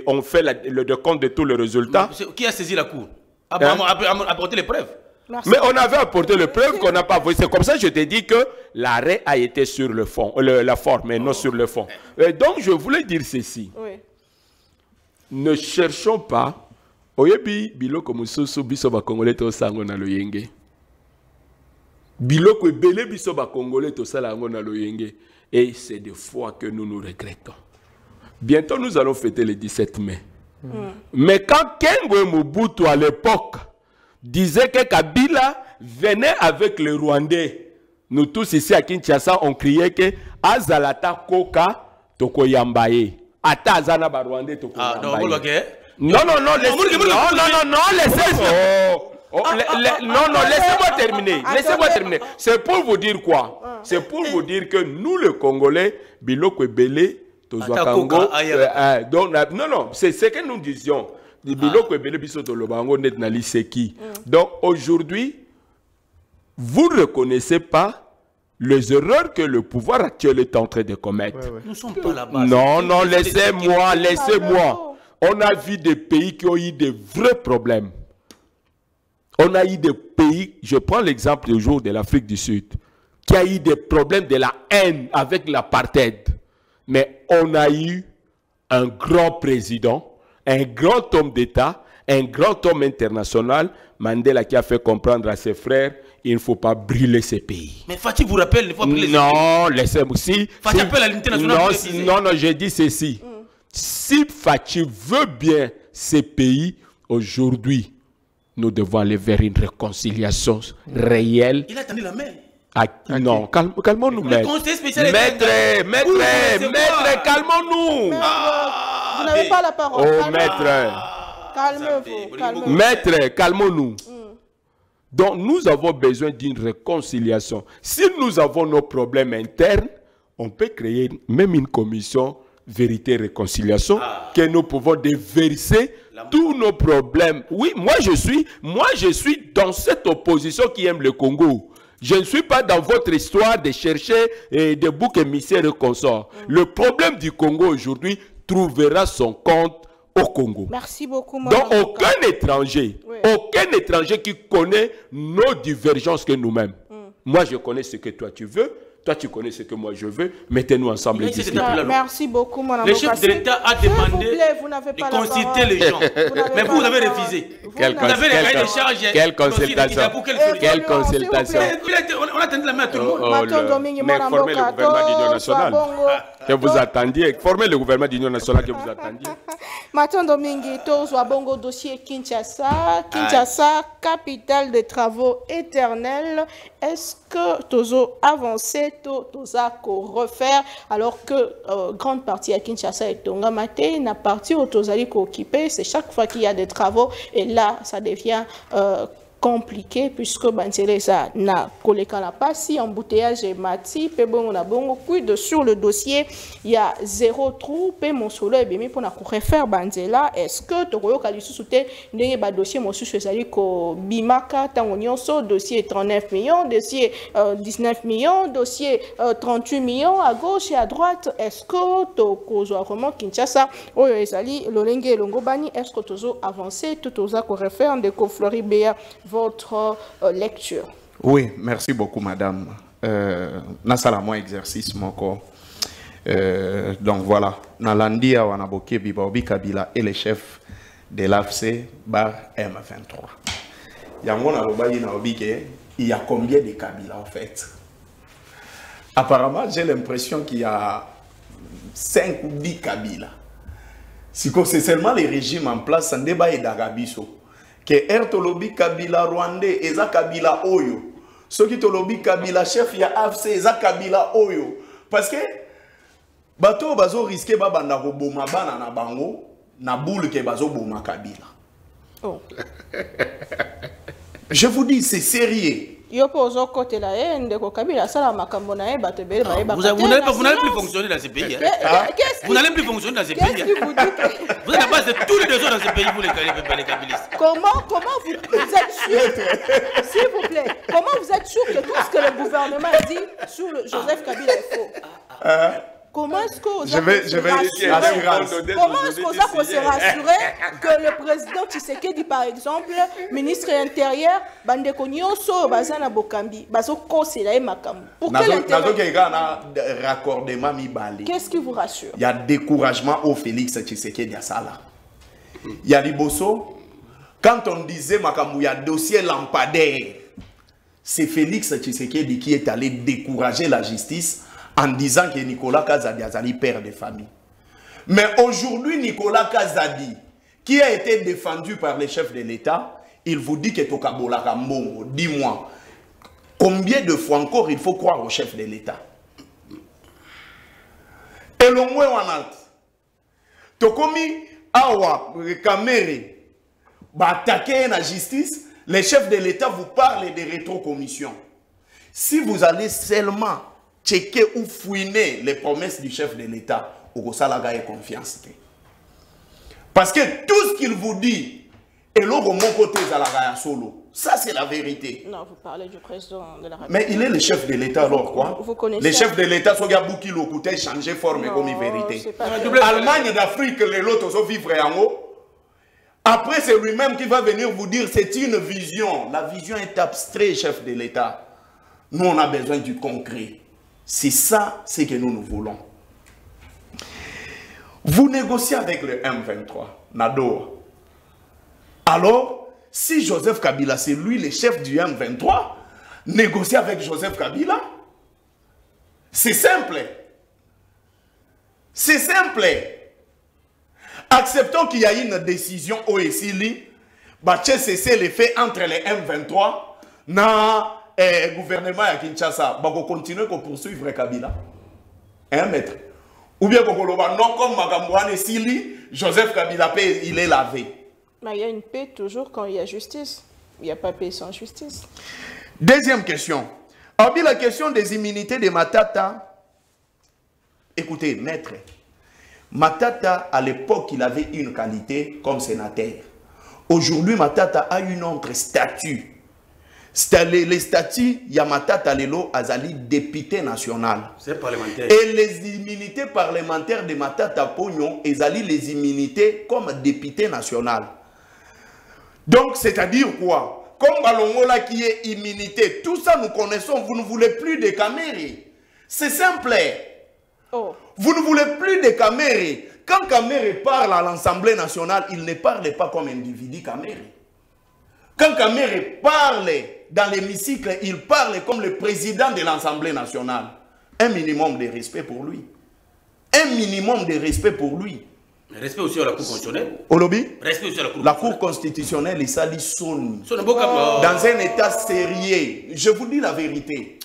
on fait le décompte de tous les résultats. Qui a saisi la Cour? Apporter les preuves. Merci. Mais on avait apporté les preuves qu'on n'a pas voulu. C'est comme ça que je t'ai dit que l'arrêt a été sur le fond, la forme, mais non sur le fond. Donc je voulais dire ceci. Oui. Ne cherchons pas. Oyebi biloko mususu biso ba congolais to sango na loyenge. Biloko ebele biso ba congolais to sala ngo na loyenge. Et c'est des fois que nous nous regrettons. Bientôt nous allons fêter le 17 mai. Mais quand Kengo Mobutu à l'époque disait que Kabila venait avec les Rwandais, nous tous ici à Kinshasa, on criait que Azalata Koka Toko Yambaye. Ata Azana ba Rwandais Toko Yambaye. Non, laissez-moi terminer. Laissez-moi terminer. C'est pour vous dire quoi? C'est pour vous dire que nous, les Congolais, Biloko Ebele, Tozoakango, non, c'est ce que nous disions. Donc aujourd'hui, vous ne reconnaissez pas les erreurs que le pouvoir actuel est en train de commettre. Nous ne sommes pas là-bas. Non, laissez-moi. On a vu des pays qui ont eu des vrais problèmes. On a eu des pays, je prends l'exemple du jour de l'Afrique du Sud, qui a eu des problèmes de la haine avec l'apartheid. Mais on a eu un grand président, un grand homme d'État, un grand homme international, Mandela, qui a fait comprendre à ses frères, il ne faut pas brûler ces pays. Mais Fatih vous rappelle, il ne faut pas brûler ces pays. Non, laissez-moi. Fatih appelle à l'unité nationale. Non, j'ai dit ceci. Si Fatih veut bien ces pays, aujourd'hui, nous devons aller vers une réconciliation réelle. Il a tendu la main. Non, calmons-nous, maître. Maître, calmons-nous. Vous n'avez pas la parole. Oh, maître. Calmez-vous. Maître, calmons-nous. Donc, nous avons besoin d'une réconciliation. Si nous avons nos problèmes internes, on peut créer même une commission vérité-réconciliation que nous pouvons déverser tous nos problèmes. Oui, moi je suis dans cette opposition qui aime le Congo. Je ne suis pas dans votre histoire de chercher des boucs émissaires et consorts. Le problème du Congo aujourd'hui trouvera son compte au Congo. Merci beaucoup. Donc aucun étranger qui connaît nos divergences que nous-mêmes. Moi je connais ce que toi tu veux. Toi, tu connais ce que moi je veux. Mettez-nous ensemble et discutons. Merci beaucoup, mon Le chef de l'État a demandé de consulter les gens. Mais vous avez refusé. Vous avez les cahiers de charge. Quelle consultation? Quelle consultation? On a tendu la main à tout le monde. Mais formez le gouvernement d'union nationale que vous attendiez. Formez le gouvernement d'union nationale que vous attendiez. Matondo Mingi, Tozwa Bongo dossier Kinshasa. Kinshasa, capitale des travaux éternels. Est-ce que Tozo avancé, Toza ko refaire, alors que grande partie à Kinshasa est Tongamate, na partie où Tozali ko occupé, c'est chaque fois qu'il y a des travaux, et là, ça devient compliqué puisque Banteleza na koleka la passi, embouteillage et mati, pe bongo na bongo, quid sur le dossier, il y a 0 trou, pe mon solo et bimi pour na refaire Banzela, est-ce que Tokoyo Kalisusoute, n'ayez pas dossier, mon sous ko bimaka, tangonyoso, dossier 39 millions, dossier 19 millions, dossier 38 millions, à gauche et à droite, est-ce que Tokozo vraiment Kinshasa, oyo ezali, lolenge longobani, est-ce que Tozo avancé, tout oza ko refaire, de ko Floribéa, votre lecture. Oui, merci beaucoup, madame. Nasala moi exercice moko. Donc voilà, Nalandia Wanaboke Bibaobi Kabila et les chefs de l'AFC bar M23. Yangona Lobayi Naobike, il y a combien de Kabila en fait? Apparemment, j'ai l'impression qu'il y a 5 ou 10 Kabila. Si c'est seulement les régimes en place, sans débat et d'Agabiso. Que Ertolobi Kabila Rwandais, Eza Kabila Oyo. Ceux qui tolobi Kabila chef ya AFC, Eza Kabila Oyo. Parce que bato bazo risqué babanda ko boma bana na bango na boule ke bazo boma Kabila. Oh. Je vous dis, c'est sérieux. Vous n'allez plus fonctionner dans ce pays. Vous n'allez plus fonctionner dans ce pays. Vous êtes la base de tous les réseaux dans ce pays, vous les kabylistes. Comment vous êtes sûr, s'il vous plaît, comment vous êtes sûr que tout ce que le gouvernement dit sur Joseph Kabila est faux? Comment est-ce qu'on se rassurer que le président Tshisekedi, par exemple, ministre intérieur, qu'est-ce qui vous rassure? Il y a découragement au Félix Tshisekedi à ça là. Il y a Liboso, quand on disait il y a dossier lampadaire, c'est Félix Tshisekedi qui est allé décourager la justice en disant que Nicolas Kazadi est père de famille. Mais aujourd'hui, Nicolas Kazadi, qui a été défendu par les chefs de l'État, il vous dit que Tokabola Kambongo, dis-moi, combien de fois encore il faut croire au chef de l'État? Et l'on voit Tokomi Awa Kamere attaquer la justice, les chefs de l'État vous parlent de rétrocommission. Si vous allez seulement checker ou fouiner les promesses du chef de l'État, au Salaga et confiance. Parce que tout ce qu'il vous dit, et l'autre mon côté Zalaga solo, ça c'est la vérité. Non, vous parlez du président de la République. Mais il est le chef de l'État alors quoi? Vous connaissez. Les chefs de l'État sont Gabouki Lokoute, changer forme et comme vérité. Allemagne d'Afrique, les autres sont vivre en haut. Après, c'est lui-même qui va venir vous dire c'est une vision. La vision est abstraite, chef de l'État. Nous, on a besoin du concret. C'est ça, c'est que nous voulons. Vous négociez avec le M23, Nado. Alors, si Joseph Kabila, c'est lui le chef du M23, négocier avec Joseph Kabila, c'est simple. C'est simple. Acceptons qu'il y a une décision au SILI, cesser les faits entre les M23 et le gouvernement à Kinshasa. On continue à poursuivre Kabila. Un maître. Ou bien non comme Magambouane SILI, Joseph Kabila, il est lavé. Mais il y a une paix toujours quand il y a justice. Il n'y a pas paix sans justice. Deuxième question. Hormis la question des immunités de Matata, écoutez, maître, Matata, à l'époque, il avait une qualité comme sénateur. Aujourd'hui, Matata a une autre statut. Les statuts, il y a Matata Lelo Azali, député national. C'est parlementaire. Et les immunités parlementaires de Matata Pognon, Azali, les immunités comme député national. Donc, c'est-à-dire quoi? Comme Balongola qui est immunité, tout ça nous connaissons, vous ne voulez plus de Kamere. C'est simple. Oh. Vous ne voulez plus de Kamere. Quand Kamere parle à l'Assemblée nationale, il ne parle pas comme individu Kamere. Quand Kamere parle dans l'hémicycle, il parle comme le président de l'Assemblée nationale. Un minimum de respect pour lui. Un minimum de respect pour lui. Respect aussi à la Cour constitutionnelle. Au lobby? Respect aussi à la Cour constitutionnelle. La Cour constitutionnelle, il s'allie son. Dans un état sérieux. Je vous dis la vérité.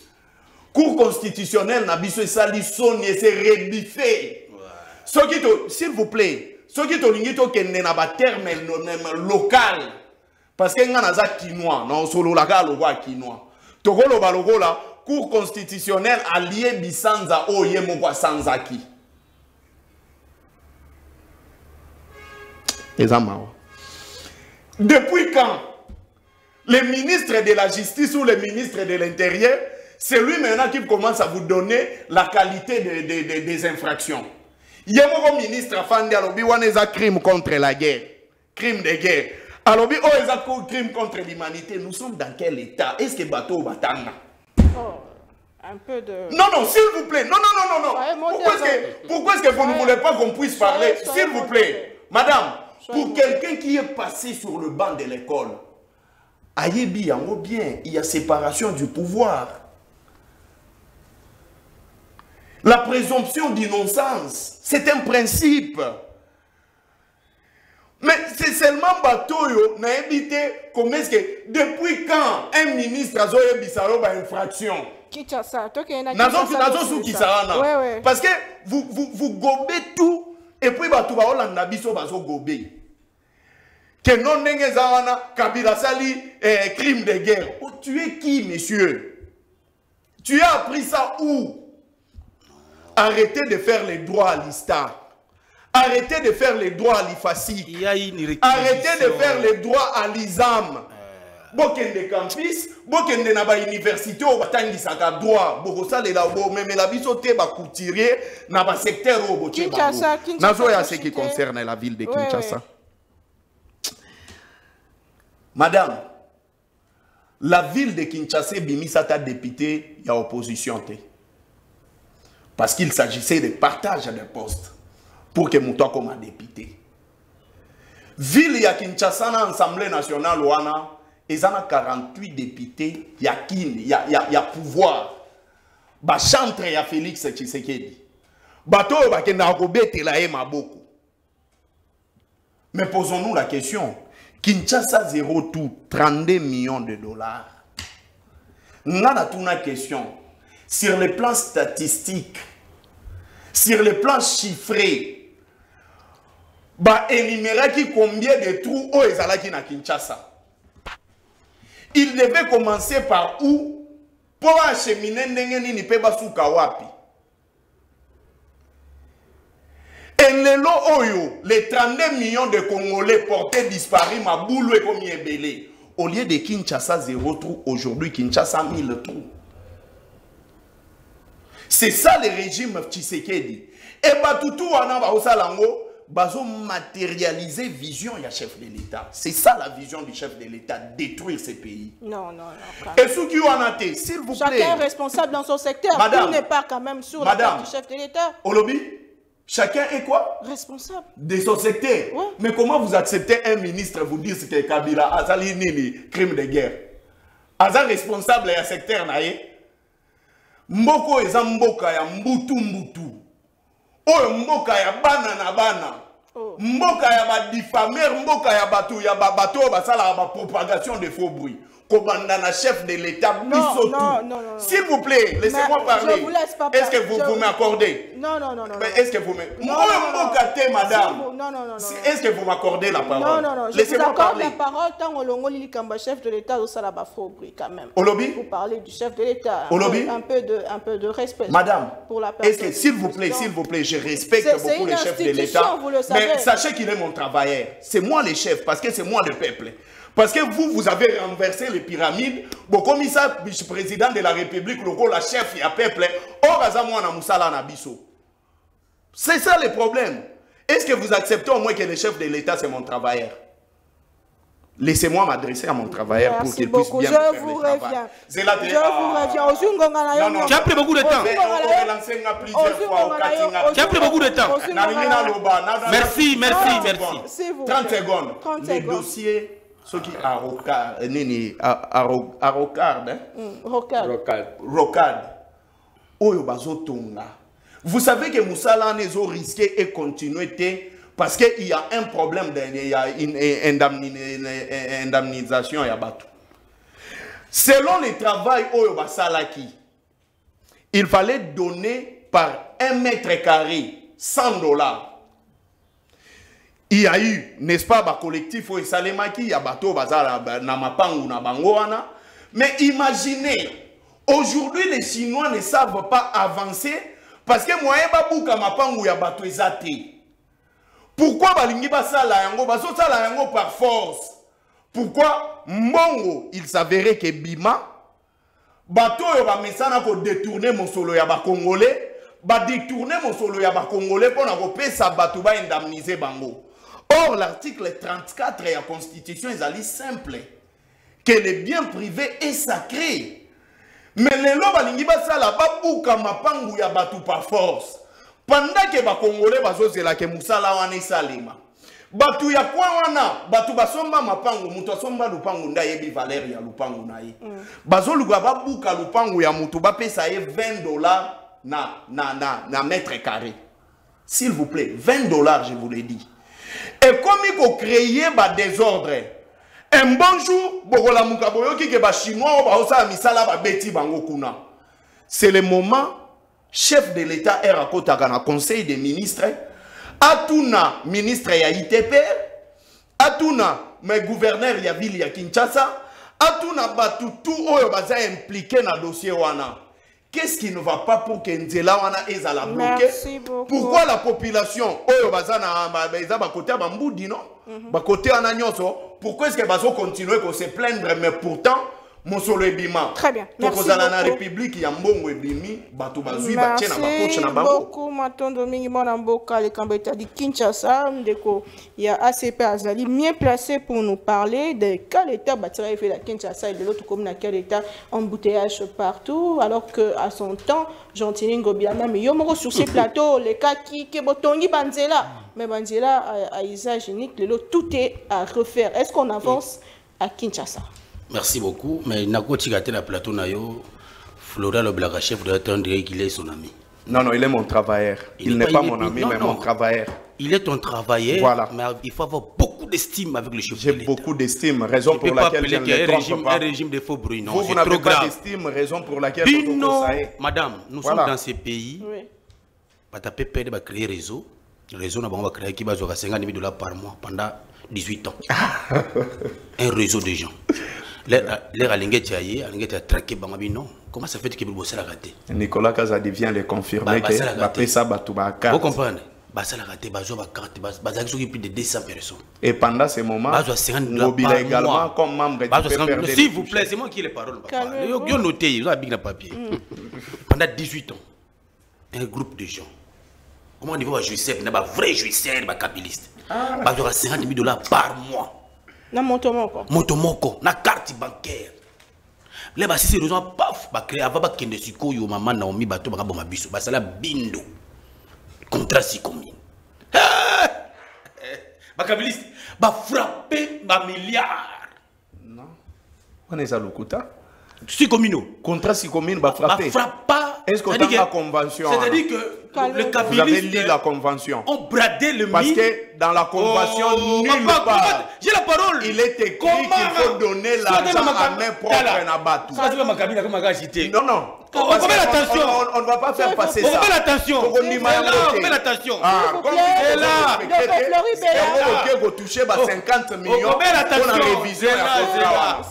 Cour constitutionnelle, Nabiso s'allie son et c'est rebiffé. S'il vous plaît, ce qui est un terme local. Parce que nous avons quinoa, non solo la galo wa quinoa. Togolo balogola, Cour constitutionnelle allié bisanza o yemogwa sanzaki. Depuis quand le ministre de la Justice ou le ministre de l'Intérieur, c'est lui maintenant qui commence à vous donner la qualité des infractions. Il y a un ministre Afandi Alobi, on a crime contre la guerre, crime de guerre. Alobi, on a crime contre l'humanité. Nous sommes dans quel état? Est-ce que bateau ou batanga? Oh, un peu de... Non, non, s'il vous plaît. Non, non, non, non. Pourquoi est-ce que vous ne voulez pas qu'on puisse parler? S'il vous plaît. Madame, pour quelqu'un qui est passé sur le banc de l'école, aïebi yango bien, il y a séparation du pouvoir. La présomption d'innocence, c'est un principe. Mais c'est seulement Batoyo n'a évité comment est-ce que depuis quand un ministre a une infraction? Parce que vous gobez tout et puis Batoyo n'a biso baso gobé. Que non n'engezawana Kabila sali crime de guerre. Oh, tu es qui, monsieur? Tu as appris ça où? Arrêtez de faire les droits à l'ISTA. Arrêtez de faire les droits à l'IFASI. Arrêtez de faire les droits à l'ISAM. Bokende campus, bokende na ba université o batangi saka droit, boko salela bo même la biso te ba couturier na ba secteur o boche ba. Nazo ya ce qui concerne la ville de Kinshasa. Madame, la ville de Kinshasa bimisa ta député ya opposition te. Parce qu'il s'agissait de partage de postes pour que Moutoua comme un député. Ville ya Kinshasa na Assemblée nationale wana, ils ont 48 députés, il y a pouvoir. Ba chantre ya Félix Tshisekedi. Bato ba kenda ko betela e maboko. Mais posons-nous la question. Kinshasa 0 tout 32 millions de dollars. On a une question. Sur le plan statistique, sur le plan chiffré, bah énumérer combien de trous au ezalaki na Kinshasa. Il devait commencer par où pour acheminer ndenge ni pe basuka wapi. Et les 32 millions de Congolais portés disparus, ma boule est comme belé. Au lieu de Kinshasa 0 trou, aujourd'hui Kinshasa 1000 trous. C'est ça le régime Tshisekedi. Et Batutu wana ba osalango bazo matérialiser vision ya chef de l'État. C'est ça la vision du chef de l'État, détruire ces pays. Non. Et ceux qui ont été, s'il vous plaît. Chacun est responsable dans son secteur. Madame, tout n'est pas quand même sur la tête du chef de l'État. Olobi, chacun est quoi? Responsable. De son secteur. Ouais. Mais comment vous acceptez un ministre vous dire que Kabila Azali Nini, crime de guerre? Azali responsable ya secteur naye? Mboko eza mboka ya mbutu. Oyo mboka ya bana na bana. Mboka ya ba diffamer, mboka ya bato basala ba propagation de faux bruits. Commandant chef de l'État, non. S'il vous plaît, laissez-moi parler. Je vous laisse pas Est-ce que vous m'accordez? Non. Est-ce que vous me... madame. Non. Est-ce que vous m'accordez la parole? Non. Laissez-moi parler. La parole tant au longo Lilikamba, chef de l'État, au salaba faux bruit quand même. Olobi? Vous parlez du chef de l'État. Olobi? Un peu de respect. Madame, pour la personne. est-ce que, s'il vous plaît, je respecte beaucoup le chef de l'État. Mais sachez qu'il est mon travailleur. C'est moi le chef, parce que c'est moi le peuple. Parce que vous avez renversé les pyramides. Bon, comme ça, le président de la République, la chef, il y a peuple. C'est ça le problème. Est-ce que vous acceptez au moins que le chef de l'État, c'est mon travailleur? Laissez-moi m'adresser à mon travailleur pour qu'il puisse bien faire le travail. Je vous reviens. Tu as pris beaucoup de temps. Tu as pris beaucoup de temps. Merci. 30 secondes. Les dossiers... Ceux qui rocade. Vous savez que Moussala n'est pas risqué et continuer parce qu'il y a un problème, il y a une indemnisation. Selon le travail il fallait donner par 1 mètre carré $100. Il y a eu, n'est-ce pas, un collectif où il y a bateau na mapangu na bangoana. Mais imaginez, aujourd'hui les Chinois ne savent pas avancer parce que moi babuka mapangu ya bateau ezate. Pourquoi balingi basala yango basala yango par force? Pourquoi Mbongo il s'avérait que Bima bateau yo ba mesana ko détourner mon solo ya ba congolais, ba détourner mon solo ya ba congolais pour na ko pesa bateau ba indemniser bango. Or, l'article 34 de la Constitution est simple. Que le bien privé est sacré. Mais les lois balingi basala babuka mapangu ya batu par force. Pendant que ba Congolais bazozela ke musala wana salima. Batu ya kwa wana, batu basomba mapangu, mutu asomba lupangu nda yebi valeur ya lupangu na ye. Bazoluga babuka lupangu ya mutu bapesa ye $20 na mètre carré. S'il vous plaît, $20, je vous l'ai dit. Et comme il faut créer des désordre, un bon jour, c'est le moment, chef de l'État est raconté dans le conseil des ministres, Atuna, ministre ya ITP, Atuna, mais gouverneur ya ville ya Kinshasa atuna batu tout oyo baza impliqué na dossier wana. Qu'est-ce qui ne va pas pour que Nzela wana ezala bloqué? Pourquoi la population oyo baza na beza ba côté ba mbudi non? Ba côté ana nyonso, pourquoi est-ce que bazo continuer ko se plaindre mais pourtant Monsolo ebima. Très bien. Merci beaucoup. La République ya mbongo ebimi batu bazui ba tiena ba poche na bango. Merci beaucoup Matondo mingi mona mboka le kambeta di Kinshasa ndeko ya ACP Azali mieux placé pour nous parler de quel état bâtira fait la Kinshasa et de l'autre comme dans quel état embouteillage partout alors que à son temps Gentili Ngobiama mais yo moko sur ces plateaux les cas qui botongi banzela mais banzela à usage unique le lot tout est à refaire. Est-ce qu'on avance à Kinshasa? Merci beaucoup. Mais Nakoti Gate la plateau Nayo, Flora le blague chef doit attendre qu'il est son ami. Non, non, il est mon travailleur. Il n'est pas mon ami, mais mon travailleur. Il est ton travailleur, voilà. Mais il faut avoir beaucoup d'estime avec le chef. J'ai beaucoup d'estime, raison pour laquelle je ne le trompe pas. Un régime de faux bruit, non. Vous n'avez pas d'estime, raison pour laquelle je ne non, madame, nous sommes dans ces pays. Oui. Pas taper perdre, va créer réseau. Le réseau, on va créer qui va avoir 50 000 $ par mois pendant 18 ans. Un réseau de gens. L'air à l'ingétiaïe, à l'ingétiaïe traqué, non. Comment ça fait que vous bossez la raté? Nicolas Kazadi vient le confirmer que ça va tout bas. Vous comprenez? Ça la raté, plus de 200 personnes. Et pendant ce moment, mobile également comme membre du s'il vous plaît, c'est moi qui ai les paroles. Vous notez, vous avez bien le papier. Pendant 18 ans, un groupe de gens. Comment on dit, jouisseur, un vrai jouisseur, un kabiliste. Vous avez 50 000 $ par mois. Na motomoko. Motomoko, na carte bancaire. Les basi c'est raison paf, ba créer avant ba kende siko yo maman na omi bato ba bomba biso, ba sala bindo. Contrat sikomi. Ba kabiliste, ba frapper ba milliard. Non. On est à l'okuta. Sikomino. Contrat sikomi ba frapper. Ba frappa. Est-ce qu'on a la convention? C'est-à-dire que le vous avez lu la convention. On bradait le parce que dans la convention, nulle part, j'ai la parole. Il est écrit qu'il faut donner l'argent à main propre à Batou. Non, non. On met l'attention. On ne va pas faire passer ça. On met l'attention. On met l'attention. C'est là. On va toucher 50 millions. On a révisé la contrat.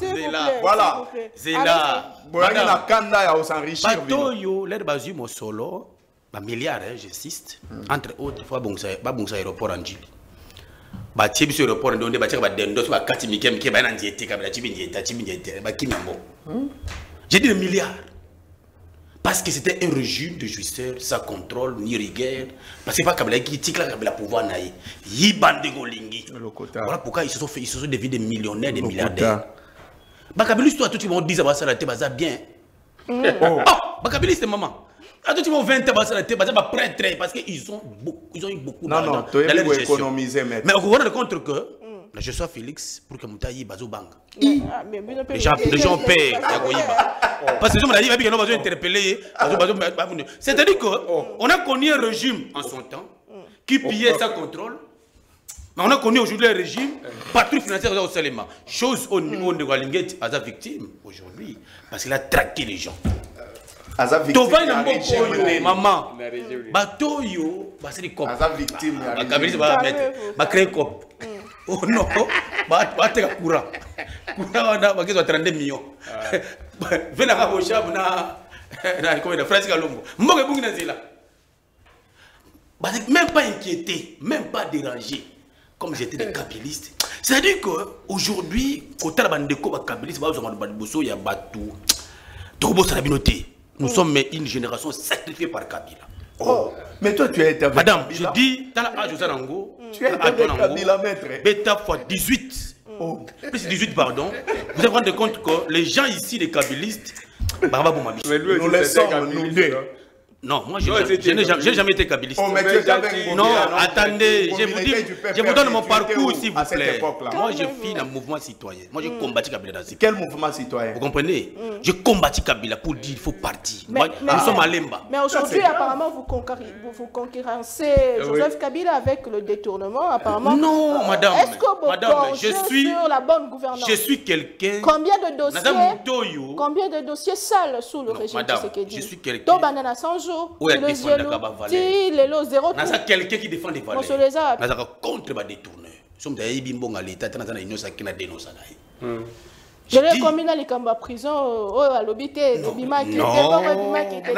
Voilà. C'est là. La Kanda ya s'enrichir. Batoyo, l'aide basu mo solo. Ba milliard, j'insiste. Entre autres, il faut pas bon aéroport en Djibouti. Ba tibi sur aéroport ndonde ba tchaka ba dendo ba kati mike ba na ndiete ka ba tibi ndiete ba kimambo. J'ai dit le milliard. Parce que c'était un régime de jouisseurs sans contrôle ni rigueur. Parce que pas Kabila qui tique la Kabila pouvoir naï. Yi bande golingi. Voilà pourquoi ils se sont devenus des millionnaires, des milliardaires. Ba Kabila toi tout ils vont dire ça la tête baza bien. Oh, ba Kabila c'est maman. À tout le monde 20 ans, ça prêtre parce qu'ils ont eu beaucoup d'argent. Non, tu as économiser, mais on va rendre compte que je sois Félix pour que Moutaï Bazou Bang. Les gens paient. Parce que les gens m'ont dit qu'ils n'ont pas besoin d'interpeller. C'est-à-dire qu'on a connu un régime en son temps qui pillait sans contrôle. Mais on a connu aujourd'hui un régime, patrouille financière au Salema. Chose au niveau de Wallinguet à sa victime aujourd'hui. Parce qu'il a traqué les gens. Tova na mboko yo maman bato yo ba seli cop aza victime ba kabili ba mettre ba créer cop oh non ba te ka courant wana ba kizo 32 millions vena ka bocha na comme de France Kalombo mboke bungi na zila ba même pas inquiété même pas dérangé comme j'étais des kabilistes. C'est-à-dire que aujourd'hui quand la bande de ko ba kabiliste ba zo ba boso ya bato to bo sala binoté. Nous sommes une génération sacrifiée par Kabila. Oh, mais toi tu as été avec Madame, Kabila. je dis, dans la âge Zanango, tu as été avec Kabila, maître. Bêta fois 18. Oh. Plus 18, pardon. Vous vous rendez compte que les gens ici, les kabilistes, nous les sommes, nous deux. Non, moi je n'ai jamais été kabiliste. Oh, mais non, attendez, je vous donne mon parcours s'il vous plaît. Moi je suis dans le mouvement citoyen. Moi je combattu Kabila dans ce. Quel mouvement citoyen? Vous comprenez? Je combattu Kabila pour dire qu'il faut partir. Nous sommes à Lemba. Mais aujourd'hui, apparemment, vous concurrencez Joseph Kabila avec le détournement. Apparemment. Non, madame. Est-ce que madame, je suis sur la bonne gouvernance? Je suis quelqu'un. Combien de dossiers sales sous le régime de Tshisekedi? Je suis quelqu'un. Oui, quelqu'un qui défend des valeurs. Contre les détourneurs. sommes à Ibimbong à l'État, dans une noce qui n'a dénoncé. Je l'ai commis dans les camps de prison, à l'hôpital, le bima qui était.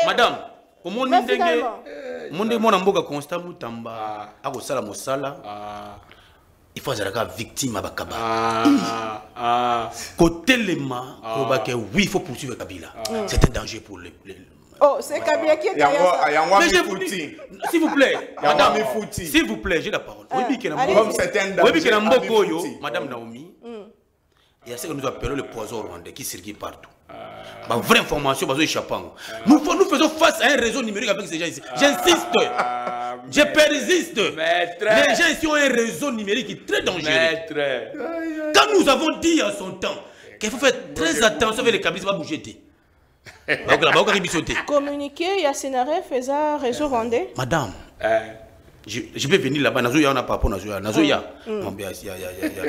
Madame, au monde de mon amboka constat Moutamba, à Osala Mosala, il faut être victime à Bakaba. Côté Lema, oui, il faut poursuivre Kabila. C'est un danger pour les. Oh, c'est Kabila qui est derrière. S'il vous plaît, madame, s'il vous plaît, j'ai la parole. Comme c'est un danger. Madame Naomi, il y a ce que nous appelons le poison rwandais qui circule partout. Ma vraie information, nous faisons face à un réseau numérique avec ces gens ici. J'insiste. Je persiste. Les gens ici ont un réseau numérique très dangereux. Quand nous avons dit en son temps qu'il faut faire très attention avec les câbles, ça va bouger. Communiquer, il y a scénario faisant réseau rwandais. Madame, je vais venir là-bas. Il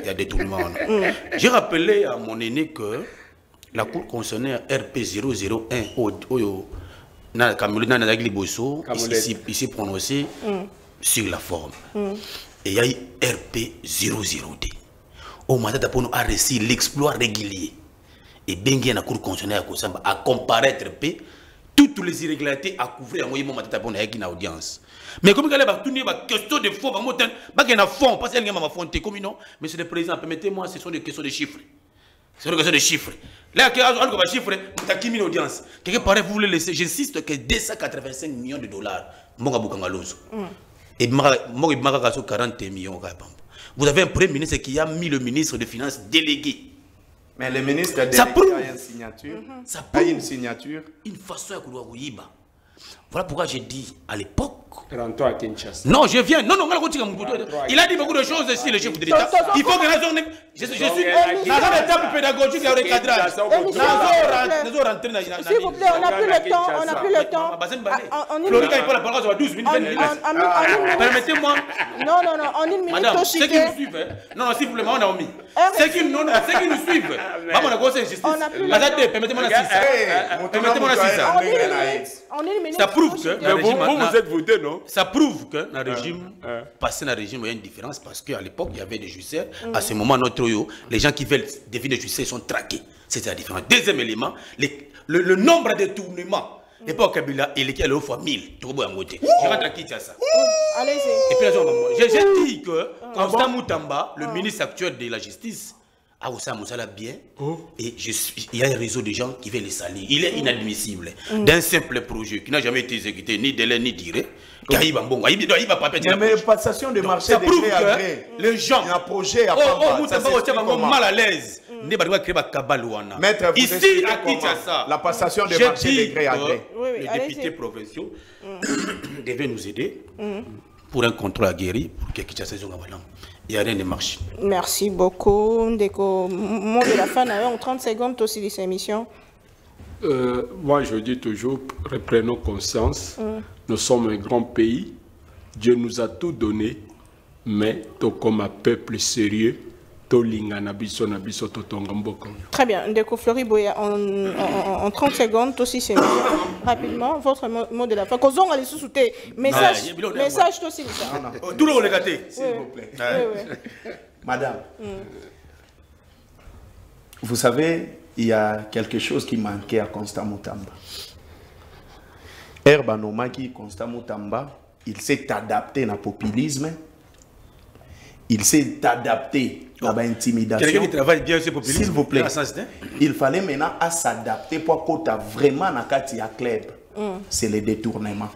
y a des tournements. J'ai rappelé à mon aîné que la cour concernait RP 001 ici prononcé sur la forme. Et il y a eu RP 00D. Au matin, pour nous arrêter l'exploit régulier. Et bien qu'il y ait une cour concernée à comparaître toutes les irrégularités à couvrir à moyen moment de une audience. Mais comme il y a une question de fond, il y a un fond, pas qu'il y a un fond, monsieur le président, permettez-moi, ce sont des questions de chiffres. C'est une question de chiffres. Là, il y a un chiffre, il y a 15 000 audiences. Quelque part, vous voulez laisser, j'insiste que 285 millions de dollars, et 40 millions. Vous avez un premier ministre qui a mis le ministre des Finances délégué. Mais le ministre a une signature. Ça prouve une signature. Une façon à couloir. Voilà pourquoi j'ai dit à l'époque. Rentre à Kinshasa. Non, je viens. Non, il a dit beaucoup de choses ici, le chef de l'État. Il faut que la zone. Je suis dans une étape pédagogique et au recadrage. S'il vous plaît, on n'a plus le temps. On n'a plus le temps. Florica, il faut la parole sur 12 minutes. Permettez-moi. Non, en une minute. Madame, ceux qui nous suivent. Non, s'il vous plaît, on a omis. Ceux qui nous suivent. Maman, on a grosse injustice. Permettez-moi la 6. Permettez-moi la 6. Ça prouve que vous êtes voté, non? Ça prouve que dans le régime, passer dans le régime, il y a une différence parce qu'à l'époque, il y avait des justices. À ce moment, les gens qui veulent devenir des justices sont traqués. C'est la différence. Deuxième élément, le nombre de tournements. L'époque Kabila, il est allé au fois 1000. Je rentre à Kinshasa. Et puis, j'ai dit que Constant Moutamba, le ministre actuel de la Justice, a aussi un bien. Et il y a un réseau de gens qui veulent les salir. Il est inadmissible d'un simple projet qui n'a jamais été exécuté, ni délai, ni durée. Mais passation de marché de gré à gré. Les gens. Il y a un projet à mal à l'aise. Maître, ici à Kinshasa, la passation de marché de gré à gré. Les députés provinciaux devaient nous aider pour un contrôle aguerri pour que Kinshasa soit en il n'y a rien de marché. Merci beaucoup. Ndeko, mot de la fin, en 30 secondes aussi de cette émission. Moi, je dis toujours, reprenons conscience. Nous sommes un grand pays. Dieu nous a tout donné. Mais, comme un peuple sérieux, très bien. Ndeko Flori Boya, en 30 secondes, aussi c'est rapidement, votre mot de la fin. Qu'on a les sous-soutés. Message, aussi. Tout le monde est gâté. S'il vous plaît. Madame, vous savez, il y a quelque chose qui manquait à Constant Moutamba. Herba Nomaki, Constant Moutamba, il s'est adapté au populisme. Il s'est adapté à l'intimidation. Quelqu'un qui travaille bien sur le populisme. S'il vous plaît, il fallait maintenant s'adapter pour qu'on ait vraiment un club. C'est le détournement.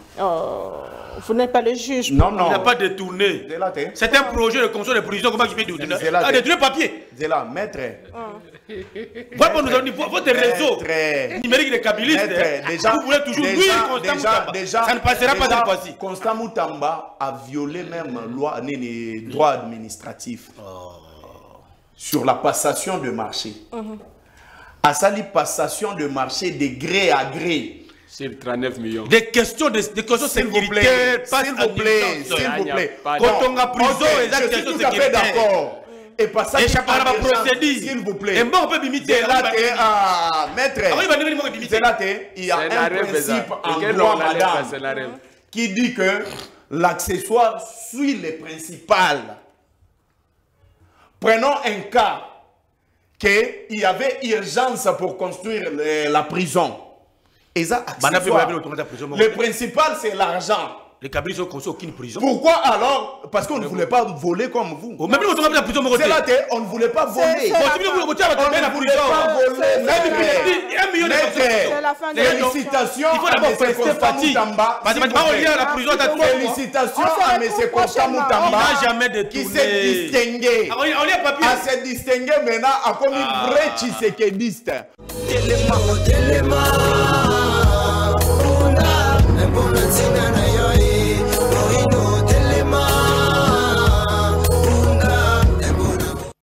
Vous n'êtes pas le juge. Non. Il n'a pas détourné. C'est un projet de construction de prison. Comment il fait détourner? Il a détourné le papier. C'est là, maître. Voilà nous avons votre réseau numérique de kabilistes. Vous voulez toujours Constant Moutamba. Ça ne passera pas cette fois-ci. Constant Moutamba a violé même les droits administratifs sur la passation de marché. À ça, la passation de marché de gré à gré. C'est 39 millions. Des questions de sécurité. S'il vous plaît. Quand on a prison, je suis tout à fait d'accord. Et passage à la procédure. S'il vous plaît. Et bon, on peut imiter. Maître, il y a un principe en droit, madame, qui dit que l'accessoire suit le principal. Prenons un cas qu'il y avait urgence pour construire la prison. Et ça, le principal, c'est l'argent. Les Kabyles ont construit aucune prison. Pourquoi alors? Parce qu'on ne voulait pas voler comme vous. Même nous, on la prison. C'est là qu'on ne voulait pas voler. On ne voulait pas voler. Félicitations à M. Constant Moutamba. Félicitations à M. Constant Moutamba qui s'est distingué. À se distinguer maintenant à comme une vraie Tshisekedi.